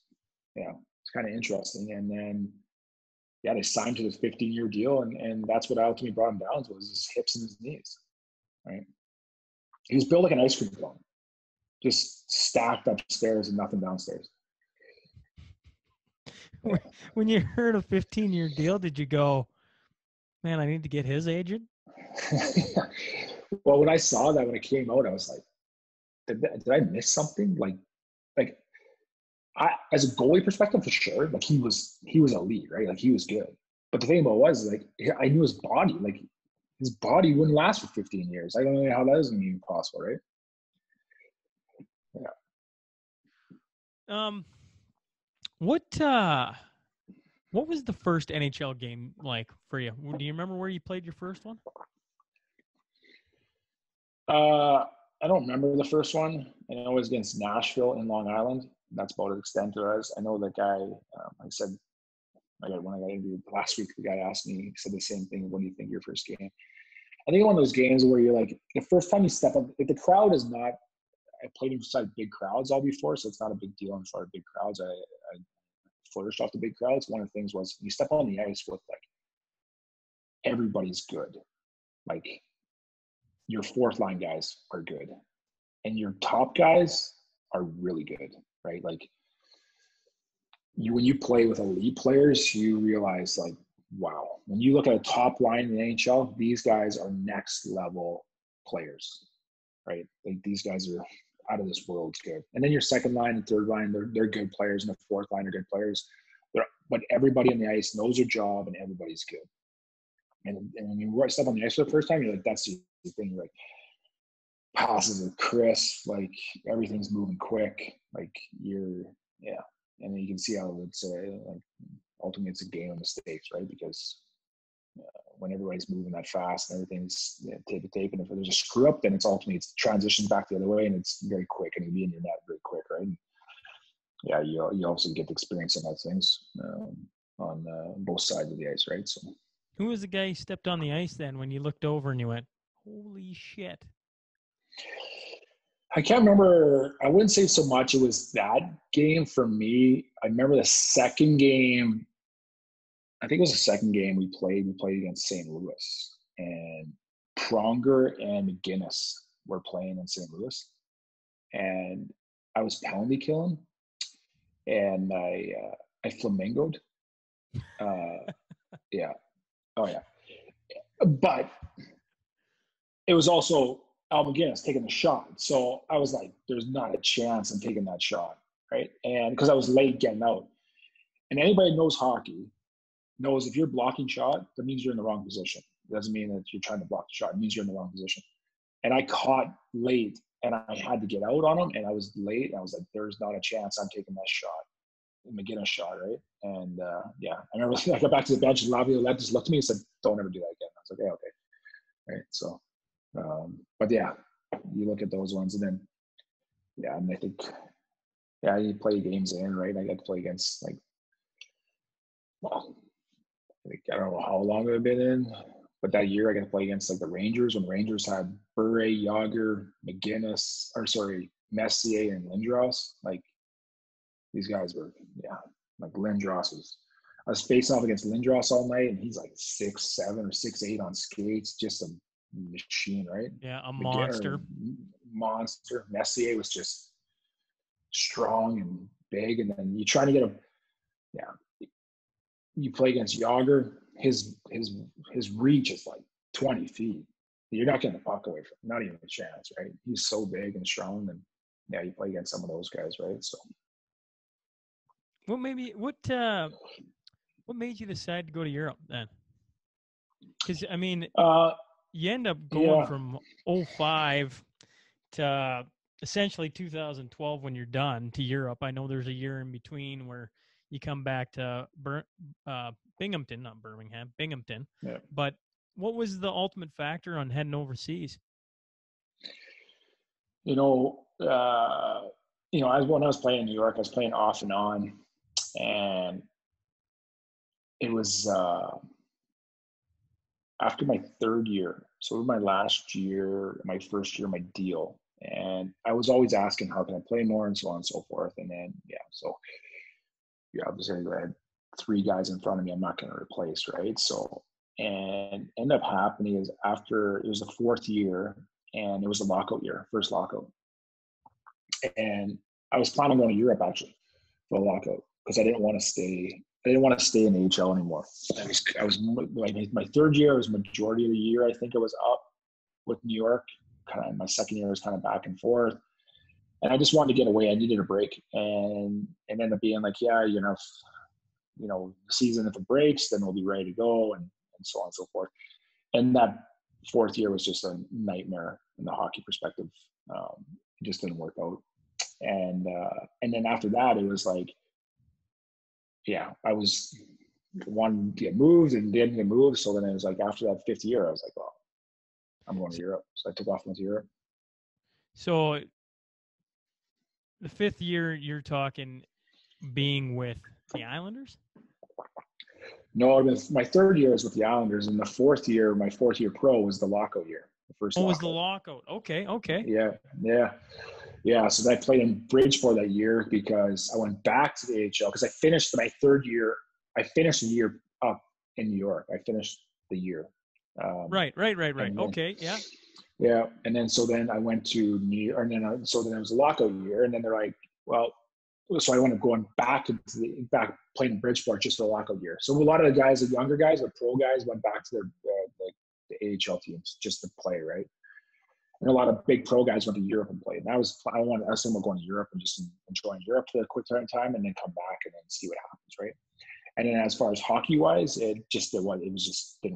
it's kind of interesting. And then they signed to this 15-year deal, and that's what ultimately brought him down was his hips and his knees, right? He was built like an ice cream cone, just stacked upstairs and nothing downstairs. When you heard a 15-year deal, did you go, man, I need to get his agent? Well, when I saw that, when it came out, I was like, did I miss something? Like as a goalie perspective, for sure, like he was elite, right? Like he was good. But the thing about it was, like, I knew his body, like his body wouldn't last for 15 years. I don't know how that is even possible, right? Yeah. What was the first NHL game like for you? Do you remember where you played your first one? I don't remember the first one. I know it was against Nashville in Long Island. That's about as extent to us. I know that guy, like I said, when I got interviewed last week, the guy asked me, he said the same thing. What do you think of your first game? I think one of those games where you're like, the first time you step up, if the crowd is not, I played inside big crowds all before, so it's not a big deal in front of big crowds. I flourished off the big crowds. One of the things was you step on the ice with like, everybody's good. Like your fourth line guys are good. And your top guys are really good, right? Like when you play with elite players, you realize like, wow, when you look at a top line in the NHL, these guys are next level players, right? Like these guys are out of this world good. And then your second line and third line, they're good players, and the fourth line are good players. But everybody on the ice knows their job, and everybody's good. And when you step on the ice for the first time, you're like, that's the thing. You're like, passes are crisp, like everything's moving quick, like and then you can see how it's like ultimately it's a game of mistakes, right? Because when everybody's moving that fast and everything's tape, and if there's a screw up, then it's transitions back the other way, and it's very quick, and you be in your net very quick, right? And you also get the experience of those things on both sides of the ice, right? So who was the guy who stepped on the ice then when you looked over and you went, holy shit? I can't remember. I wouldn't say so much it was that game for me. I remember the second game I think it was the second game we played. We played against St. Louis, and Pronger and McGinnis were playing in St. Louis, and I was penalty killing, and I flamingoed. Yeah. Oh yeah. But it was also Al McGinnis taking the shot. So I was like, there's not a chance I'm taking that shot, right? And because I was late getting out. And anybody who knows hockey knows if you're blocking shot, that means you're in the wrong position. It doesn't mean that you're trying to block the shot. It means you're in the wrong position. And I caught late, and I had to get out on him, and I was late. And I was like, there's not a chance I'm taking that shot. McGinnis shot, right? And yeah, I remember I got back to the bench, and Laviolette just looked at me and said, don't ever do that again. I was like, yeah, okay. Right. So, but yeah, you look at those ones, and then, yeah, and I think, yeah, you play games in, right? I got to play against, like, well, I don't know how long I've been in, but that year I got to play against, like, the Rangers, when the Rangers had Bure, Yager, Messier, and Lindros. Like, these guys were, yeah, like Lindros I was facing off against Lindros all night, and he's like 6'7" or 6'8" on skates, just a machine, right? Yeah, a monster. Monster. Messier was just strong and big, and then you try to get him. Yeah, you play against Yager. His reach is like 20 feet. You're not getting the puck away from him, not even a chance, right? He's so big and strong, and yeah, you play against some of those guys, right? So, what made you decide to go to Europe then? Because I mean, you end up going from 2005 to essentially 2012 when you're done to Europe. I know there's a year in between where you come back to Binghamton, not Birmingham, Binghamton. Yeah. But what was the ultimate factor on heading overseas? When I was playing in New York, I was playing off and on, and it was after my third year. So it was my last year, my first year, my deal. And I was always asking, how can I play more, and so on and so forth. And then, obviously I had three guys in front of me I'm not going to replace, right? So, and ended up happening is after, it was the fourth year, and it was the lockout year, first lockout. And I was planning on going to Europe actually for the lockout, because I didn't want to stay in the AHL anymore. I was like, my third year was majority of the year. I think it was up with New York. Kind of my second year was kind of back and forth, and I just wanted to get away. I needed a break, and ended up being like, yeah, the season, if it breaks, then we'll be ready to go, and so on and so forth. And that fourth year was just a nightmare in the hockey perspective. It just didn't work out, and then after that, it was like, yeah, I was wanting to get moved and didn't get moved. So then it was like, after that fifth year, I was like, well, I'm going to Europe. So I took off and went to Europe. So the fifth year, you're talking being with the Islanders? No, my third year was with the Islanders, and the fourth year, my fourth year pro, was the lockout year. The first. Oh, it was the lockout. Okay. Yeah. So I played in Bridgeport that year because I went back to the AHL because I finished my third year. I finished the year up in New York. I finished the year. Right. Then, okay, yeah. Yeah, and then I went to New York, and then it was a lockout year, and then they're like, well, so I ended up going back playing in Bridgeport just for the lockout year. So a lot of the guys, the younger guys, the pro guys, went back to the AHL teams just to play, right? And a lot of big pro guys went to Europe and played. And I was going to Europe and just enjoying Europe for a quick time, and then come back and then see what happens, right? And then as far as hockey wise, it just didn't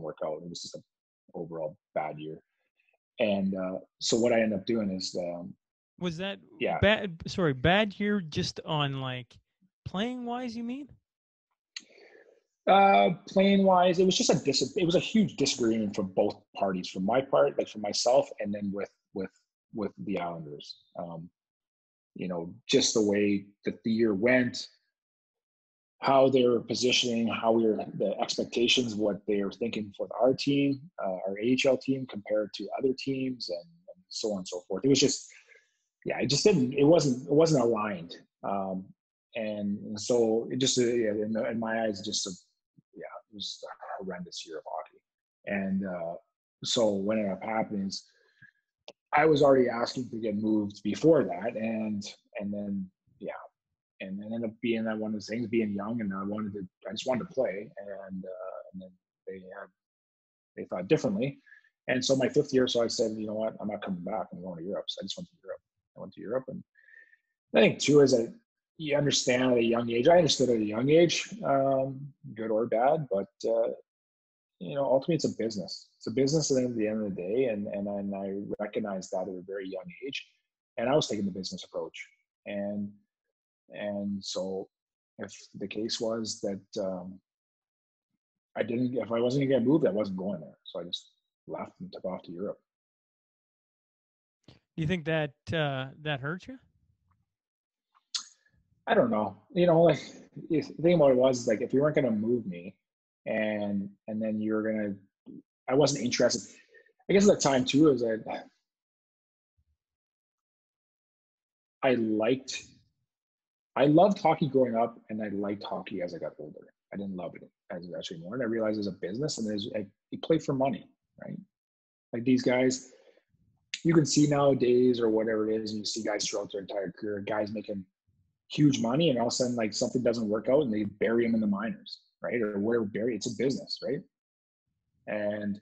work out. It was just an overall bad year. And so what I ended up doing is was that bad year just on like playing wise, you mean? Playing wise, it was just it was a huge disagreement from both parties, from my part, like from myself, and then with the Islanders. Just the way that the year went, how they were positioning, the expectations, what they were thinking for our team, our AHL team compared to other teams, and so on and so forth. It was just, it wasn't aligned. And so it just, in my eyes, just, was a horrendous year of hockey. And so what ended up happening is I was already asking to get moved before that, and then and it ended up being that one of those things, being young, and I just wanted to play, and then they thought differently, and so my 5th year, so I said, you know what, I'm not coming back, I'm going to Europe. So I just went to Europe. I went to Europe, and I think too is that you understand at a young age. I understood at a young age, good or bad, but ultimately it's a business. It's a business at the end of the day, and I recognized that at a very young age, and I was taking the business approach, and so if the case was that if I wasn't gonna get moved, I wasn't going there, so I just left and took off to Europe. Do you think that that hurt you? I don't know. Like the thing about it was like if you weren't gonna move me, and then you're gonna, I wasn't interested. I guess at the time too is that I loved hockey growing up, and I liked hockey as I got older. I didn't love it as actually more, and I realized it's a business, and you play for money, right? Like these guys, you can see nowadays or whatever it is, and you see guys throughout their entire career, guys making huge money, and all of a sudden like something doesn't work out, and they bury them in the minors, right? Or whatever, bury. It's a business, right? And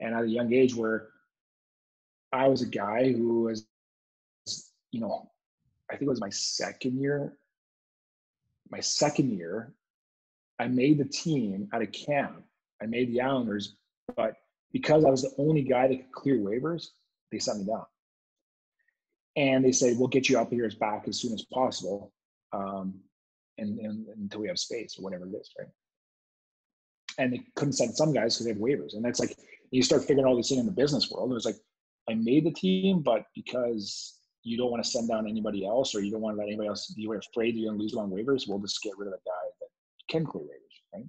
at a young age, where I was a guy who was, I think it was my second year, I made the team at a camp. I made the Islanders, but because I was the only guy that could clear waivers, they sent me down. And they said, we'll get you up here back as soon as possible, and until we have space or whatever it is, right? And they couldn't send some guys because they have waivers. And that's like, you start figuring all these things in the business world. It was like, I made the team, but because you don't want to send down anybody else, or you don't want to let anybody else, you were afraid you're going to lose on waivers, we'll just get rid of the guy that can clear waivers, right?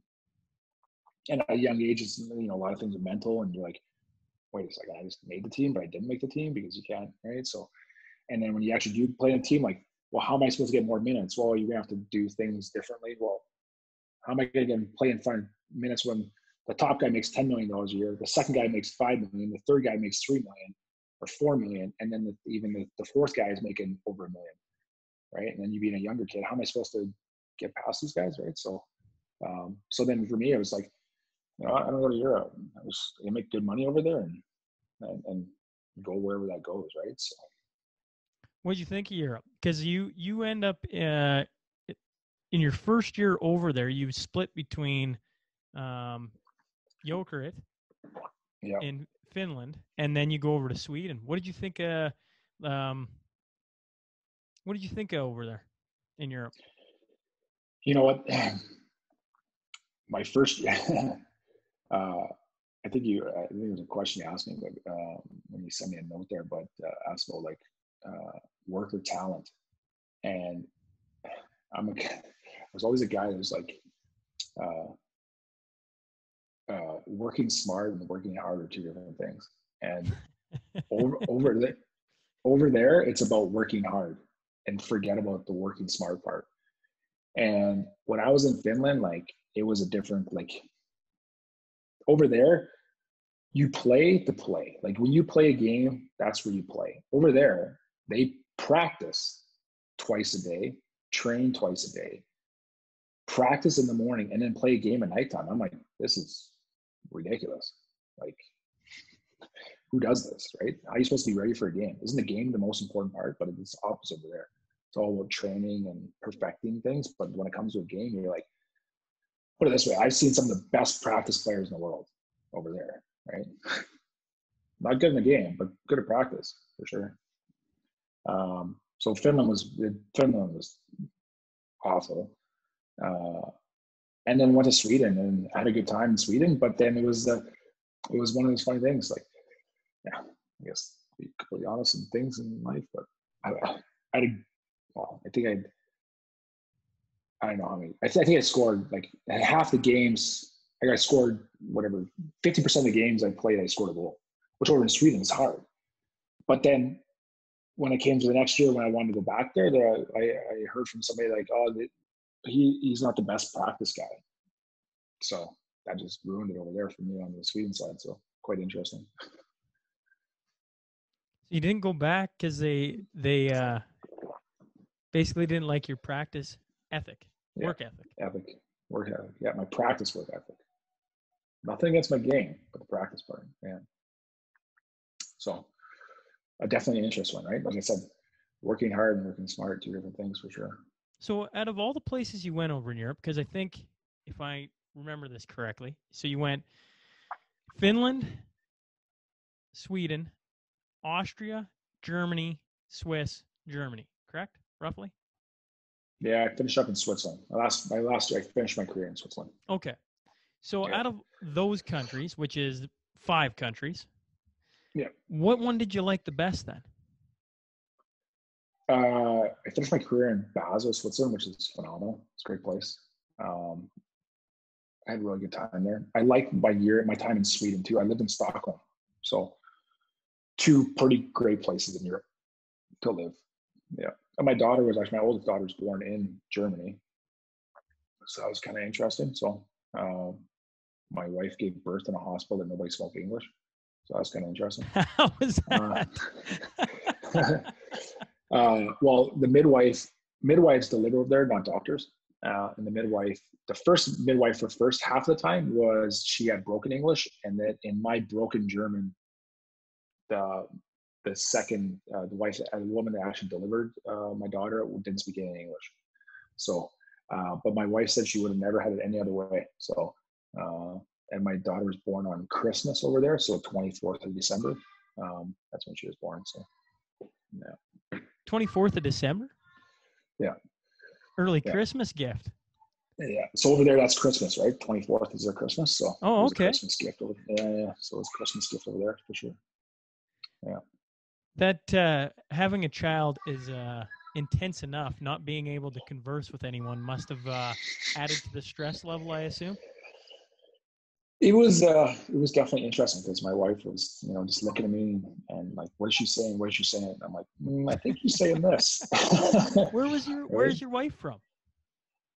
And at a young age, it's, a lot of things are mental, and you're like, wait a second, I just made the team, but I didn't make the team because you can't, right? So, and then when you actually do play in a team, like, well, how am I supposed to get more minutes? Well, you're going to have to do things differently. Well, how am I going to play in front of minutes when the top guy makes $10 million a year, the second guy makes $5 million, the third guy makes $3 million or $4 million, and then even the fourth guy is making over $1 million, right? And then you being a younger kid, how am I supposed to get past these guys, right? So, so then for me, it was like, I don't go to Europe. I make good money over there, and go wherever that goes, right? So, what did you think of Europe? Because you end up in your first year over there, you split between Jokerit in Finland, and then you go over to Sweden. What did you think? What did you think of over there in Europe? You know what? My first year, I think it was a question you asked me, but when you sent me a note there, but asked about like work or talent, and I was always a guy that was like working smart and working hard are two different things. And over there, it's about working hard and forget about the working smart part. And when I was in Finland, like it was a different, like over there, you play to play. Like when you play a game, that's where you play. Over there, they practice twice a day, train twice a day, practice in the morning, and then play a game at nighttime. I'm like, this is ridiculous. Like, who does this, right? How are you supposed to be ready for a game? Isn't the game the most important part? But it's opposite over there. It's all about training and perfecting things. But when it comes to a game, you're like, put it this way, I've seen some of the best practice players in the world over there, right? Not good in the game, but good at practice for sure. So Finland was awful. And then went to Sweden and had a good time in Sweden. But then it was one of those funny things. Like, yeah, I guess to be completely honest in things in life. But I don't know how many. I think I scored like at half the games. I scored whatever 50% of the games I played, I scored a goal, which over in Sweden is hard. But then when it came to the next year, when I wanted to go back there, I heard from somebody like, oh, he's not the best practice guy. So that just ruined it over there for me on the Sweden side. So quite interesting. You didn't go back because they basically didn't like your practice ethic, work ethic. Work ethic. Yeah, my practice work ethic. Nothing against my game, but the practice part. Yeah. So definitely an interest one, right? Like I said, working hard and working smart, two different things for sure. So out of all the places you went over in Europe, because I think if I remember this correctly, so you went Finland, Sweden, Austria, Germany, Swiss, Germany, correct? Roughly? Yeah, I finished up in Switzerland. I finished my career in Switzerland. Okay. So out of those countries, which is 5 countries, what one did you like the best then? I finished my career in Basel, Switzerland, which is phenomenal. It's a great place. I had a really good time there. I liked my time in Sweden too. I lived in Stockholm. So 2 pretty great places in Europe to live. Yeah. And my oldest daughter was born in Germany. So that was kind of interesting. So my wife gave birth in a hospital that nobody spoke English. So that was kind of interesting. How was that? Well, the midwives deliver over there, not doctors. And the first midwife for first half of the time she had broken English, and then in my broken German, the second the woman that actually delivered my daughter didn't speak any English. So, but my wife said she would have never had it any other way. So, and my daughter was born on Christmas over there, so 24th of December. That's when she was born. So, yeah. 24th of December? Yeah. Early Christmas gift. Yeah. So over there, that's Christmas, right? 24th is their Christmas. So okay. It was a Christmas gift over there. Yeah. So it was a Christmas gift over there for sure. Yeah. That having a child is intense enough. Not being able to converse with anyone must have added to the stress level, I assume. It was definitely interesting because my wife was, just looking at me and like, what is she saying? What is she saying? And I'm like, I think she's saying this. Where's your wife from?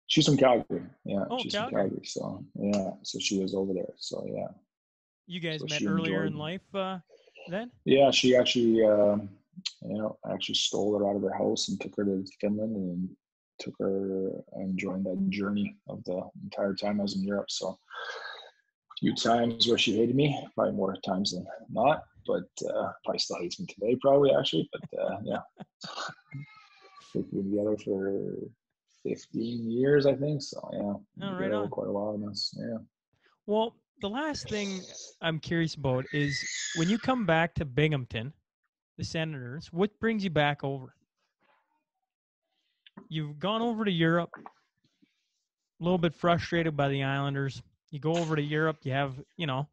She's from Calgary. Yeah. She's from Calgary. So yeah. So she was over there. So yeah. You guys met earlier in life then? Yeah. She actually, I actually stole her out of her house and took her to Finland and took her and joined that journey of the entire time I was in Europe. So few times where she hated me, probably more times than not, but probably still hates me today, probably actually. But yeah, we've been together for 15 years, I think. So yeah, right on. Quite a while now. Yeah. Well, the last thing I'm curious about is when you come back to Binghamton, the Senators, what brings you back over? You've gone over to Europe, a little bit frustrated by the Islanders. You go over to Europe, you have, a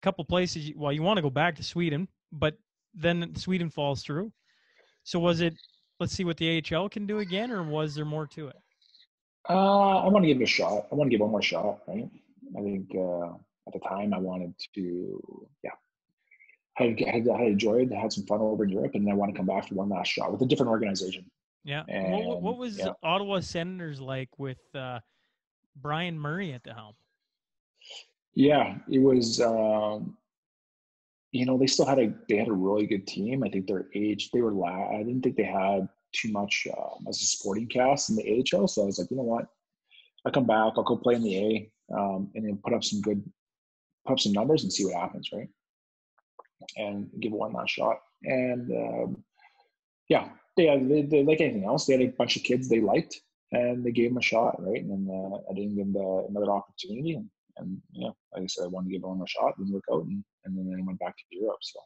couple places. You want to go back to Sweden, but then Sweden falls through. So was it, let's see what the AHL can do again, or was there more to it? I want to give it a shot. I want to give one more shot, right? I think at the time I wanted to, I enjoyed, had some fun over in Europe, and then I want to come back for one last shot with a different organization. Yeah. And what was Ottawa Senators like with Brian Murray at the helm? Yeah, it was. They still had a really good team. I think their age, they were. I didn't think they had too much as a sporting cast in the AHL. So I was like, you know what? I'll come back. I'll go play in the A, and then put up some numbers and see what happens, right? And give it one last shot. And they like anything else. They had a bunch of kids they liked, and they gave them a shot, right? And then I didn't give them another opportunity. And like I said, I wanted to give it one more shot, didn't work out, and then I went back to Europe. So,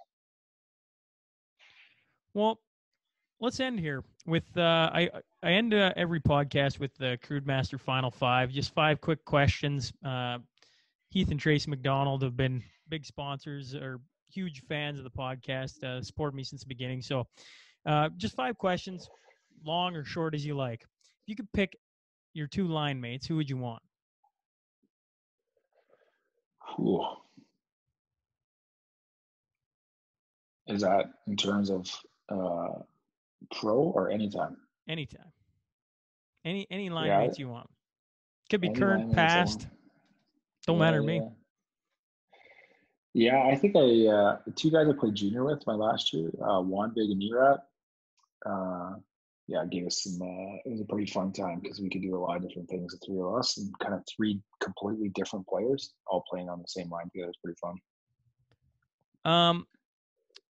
well, let's end here with I end every podcast with the Crude Master Final Five. Just 5 quick questions. Heath and Tracy McDonald have been big sponsors or huge fans of the podcast, supported me since the beginning. So, just 5 questions, long or short as you like. If you could pick your 2 line mates, who would you want? Ooh. Is that in terms of pro or anytime? Anytime. Any line mates you want. Could be current, past. Don't matter to me. Yeah, I think the two guys I played junior with my last year, Juan Big and Nerat, yeah, it gave us some, it was a pretty fun time because we could do a lot of different things, the three of us, and kind of three completely different players all playing on the same line together. It was pretty fun.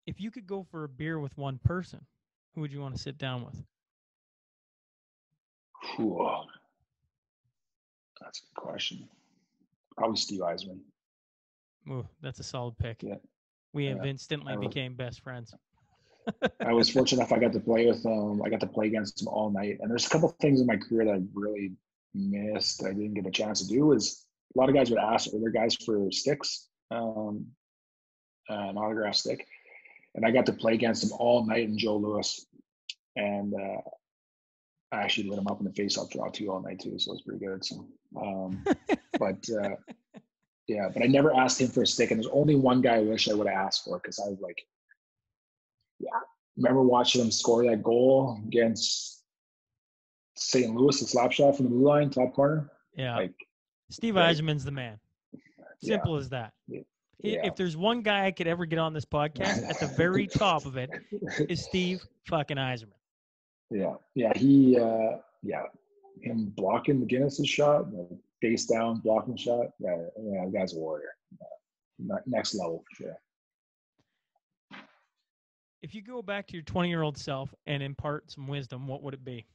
If you could go for a beer with one person, who would you want to sit down with? Whew. That's a good question. Probably Steve Yzerman. Ooh, that's a solid pick. Yeah. We instantly became best friends. I was fortunate enough I got to play with him. I got to play against him all night. And there's a couple of things in my career that I really missed. I didn't get a chance to do. Is a lot of guys would ask other guys for sticks, an autograph stick. And I got to play against him all night in Joe Louis. And I actually lit him up in the face-off draw too all night too. So it was pretty good. So, yeah, but I never asked him for a stick. And there's only one guy I wish I would have asked for because I was like, yeah, remember watching him score that goal against St. Louis, the slap shot from the blue line, top corner. Yeah, like Steve Yzerman's the man. Simple as that. Yeah. If there's one guy I could ever get on this podcast, at the very top of it is Steve fucking Yzerman. Yeah, him blocking McGinnis's shot, face down blocking shot. Yeah, the guy's a warrior. Next level for sure. If you go back to your 20-year-old self and impart some wisdom, what would it be?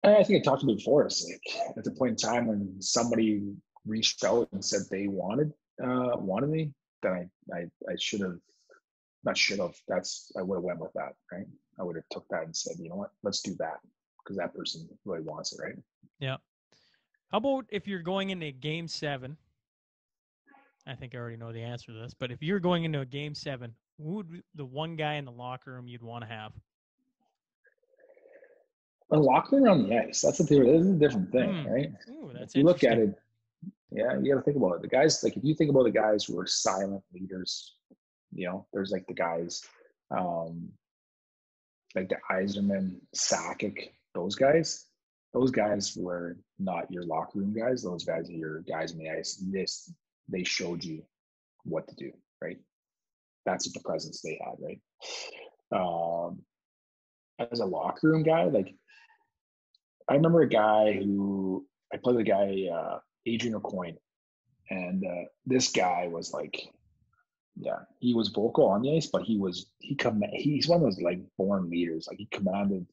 I think I talked to you before. It's like at the point in time when somebody reached out and said they wanted me, then I should have, not should have. I would have went with that, right? I would have took that and said, you know what, let's do that because that person really wants it, right? Yeah. How about if you're going into Game 7? I think I already know the answer to this, but if you're going into a Game 7, who would be the one guy in the locker room you'd want to have? A locker room on the ice. That's a different thing, right? Ooh, that's if you look at it, yeah, you got to think about it. The guys, like if you think about the guys who are silent leaders, there's like the guys, like the Yzerman, Sakic, those guys were not your locker room guys. Those guys are your guys on the ice. They showed you what to do, right? That's the presence they had, right? As a locker room guy, like I remember a guy who I played with a guy, Adrian Aucoin, and this guy was like, yeah, he was vocal on the ice, but he's one of those like born leaders. Like he commanded,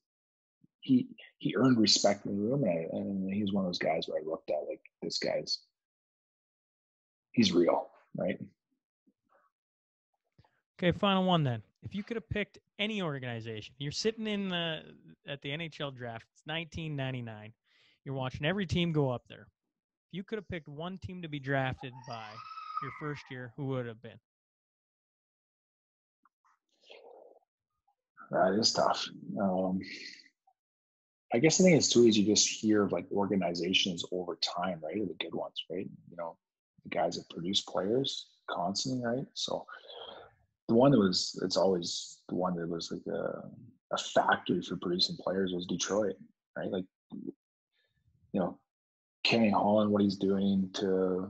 he earned respect in the room, and he was one of those guys where I looked at like this he's real, right? Okay, final one then. If you could have picked any organization, you're sitting at the NHL draft. It's 1999. You're watching every team go up there. If you could have picked one team to be drafted by your first year, who would it have been? That is tough. I guess the thing is too is you just hear of like organizations over time, right? Or the good ones, right? The guys that produce players constantly, right? So the one it's always the one that was like a factory for producing players was Detroit, right? Like, Kenny Holland, what he's doing to,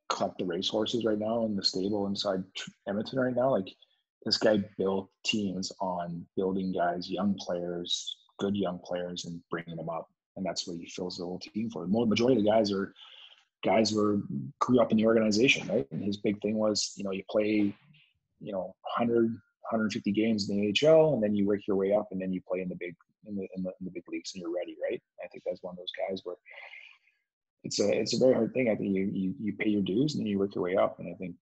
collect the racehorses right now in the stable inside Edmonton right now. Like this guy built teams on building guys, young players, good young players, and bringing them up. And that's what he fills the whole team for. The majority of the guys who grew up in the organization, right? And his big thing was, you play, 100, 150 games in the AHL, and then you work your way up, and then you play in the big big leagues, and you're ready, right? I think that's one of those guys where it's a very hard thing. I think you pay your dues and then you work your way up, and I think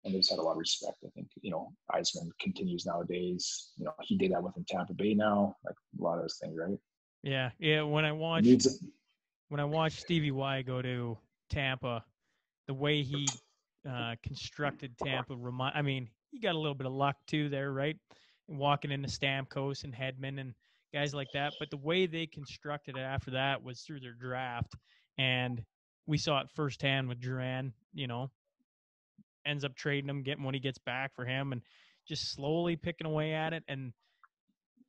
and they just had a lot of respect. I think Yzerman continues nowadays. He did that within Tampa Bay now, like a lot of those things, right? Yeah. When I watched Stevie Y go to Tampa, the way he constructed Tampa, he got a little bit of luck too there, right? Walking into Stamkos and Hedman and guys like that. But the way they constructed it after that was through their draft. And we saw it firsthand with Duran, ends up trading him, getting what he gets back for him, and just slowly picking away at it. And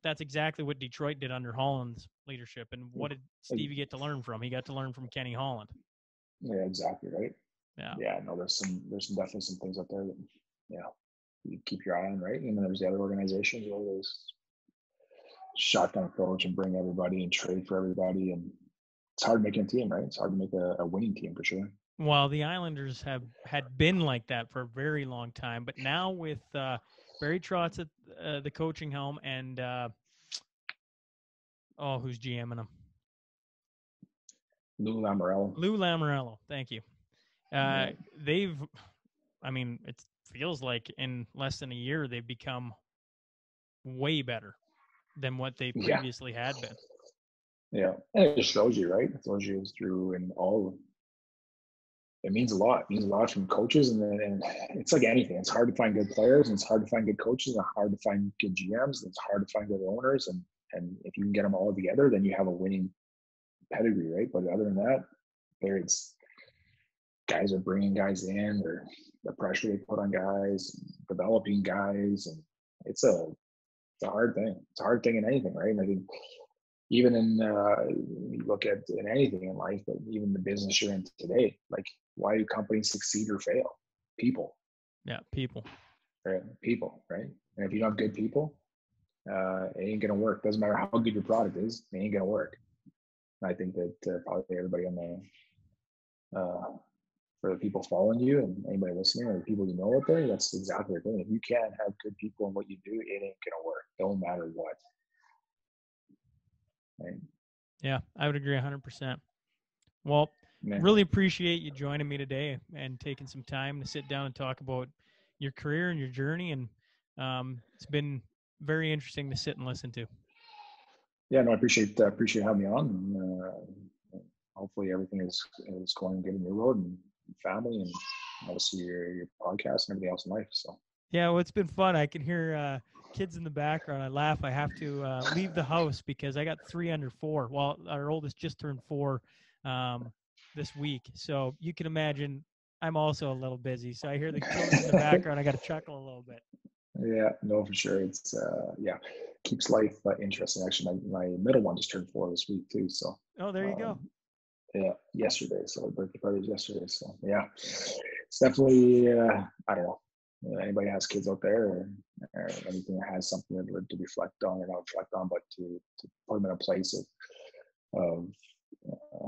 that's exactly what Detroit did under Holland's leadership. And what did Stevie get to learn from? He got to learn from Kenny Holland. Yeah, exactly right. Yeah. Yeah, no, there's definitely some things out there that, you keep your eye on, right? And then there's the other organizations where there's shotgun approach and bring everybody and trade for everybody, and it's hard making a team, right? It's hard to make a winning team for sure. Well, the Islanders had been like that for a very long time, but now with Barry Trotz at the coaching helm and who's GMing them? Lou Lamoriello. Thank you. It feels like in less than a year they've become way better than what they previously had been. Yeah, and it just shows you, right? It shows you through in all. It means a lot. It means a lot from coaches, and it's like anything. It's hard to find good players, and it's hard to find good coaches, and hard to find good GMs, and it's hard to find good owners, and if you can get them all together, then you have a winning pedigree, right? But other than that, there's guys are bringing guys in, or the pressure they put on guys, developing guys, and it's a hard thing. It's a hard thing in anything, right? And I think even in you look at in anything in life, but even the business you're in today, like why do companies succeed or fail? People. Yeah, people. Right? People, right? And if you don't have good people, it ain't gonna work. Doesn't matter how good your product is, it ain't gonna work. And I think that probably everybody on the for the people following you and anybody listening or the people you know out there, that's exactly the thing. If you can't have good people in what you do, it ain't gonna work. Don't matter what. Right? Yeah, I would agree 100%. Well, really appreciate you joining me today and taking some time to sit down and talk about your career and your journey. And it's been very interesting to sit and listen to. Yeah, no, I appreciate having me on. And, hopefully everything is going good in your road and family, and obviously your podcast and everything else in life. So yeah, well, it's been fun. I can hear kids in the background. I laugh. I have to leave the house because I got 3 under 4. Well, our oldest just turned 4 this week, so you can imagine I'm also a little busy. So I hear the children in the background. I got to chuckle a little bit. Yeah, no, for sure. It's keeps life interesting. Actually, my middle one just turned 4 this week too. So there you go. Yeah, yesterday. So my birthday party was yesterday. So yeah, it's definitely I don't know. Anybody has kids out there or anything that has something to reflect on or not reflect on, but to put them in a place of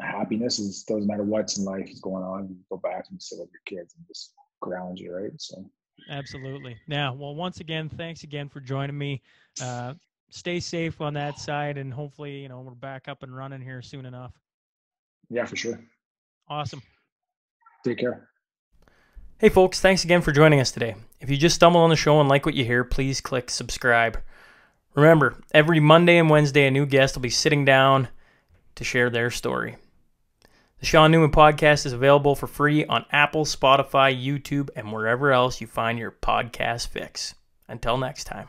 happiness. Is doesn't matter what's in life is going on. You go back and sit with your kids and just ground you, right? So absolutely. Now, well, once again, thanks again for joining me. Stay safe on that side, and hopefully, we're back up and running here soon enough. Yeah, for sure. Awesome. Take care. Hey folks, thanks again for joining us today. If you just stumbled on the show and like what you hear, please click subscribe. Remember, every Monday and Wednesday, a new guest will be sitting down to share their story. The Shaun Newman podcast is available for free on Apple, Spotify, YouTube, and wherever else you find your podcast fix. Until next time.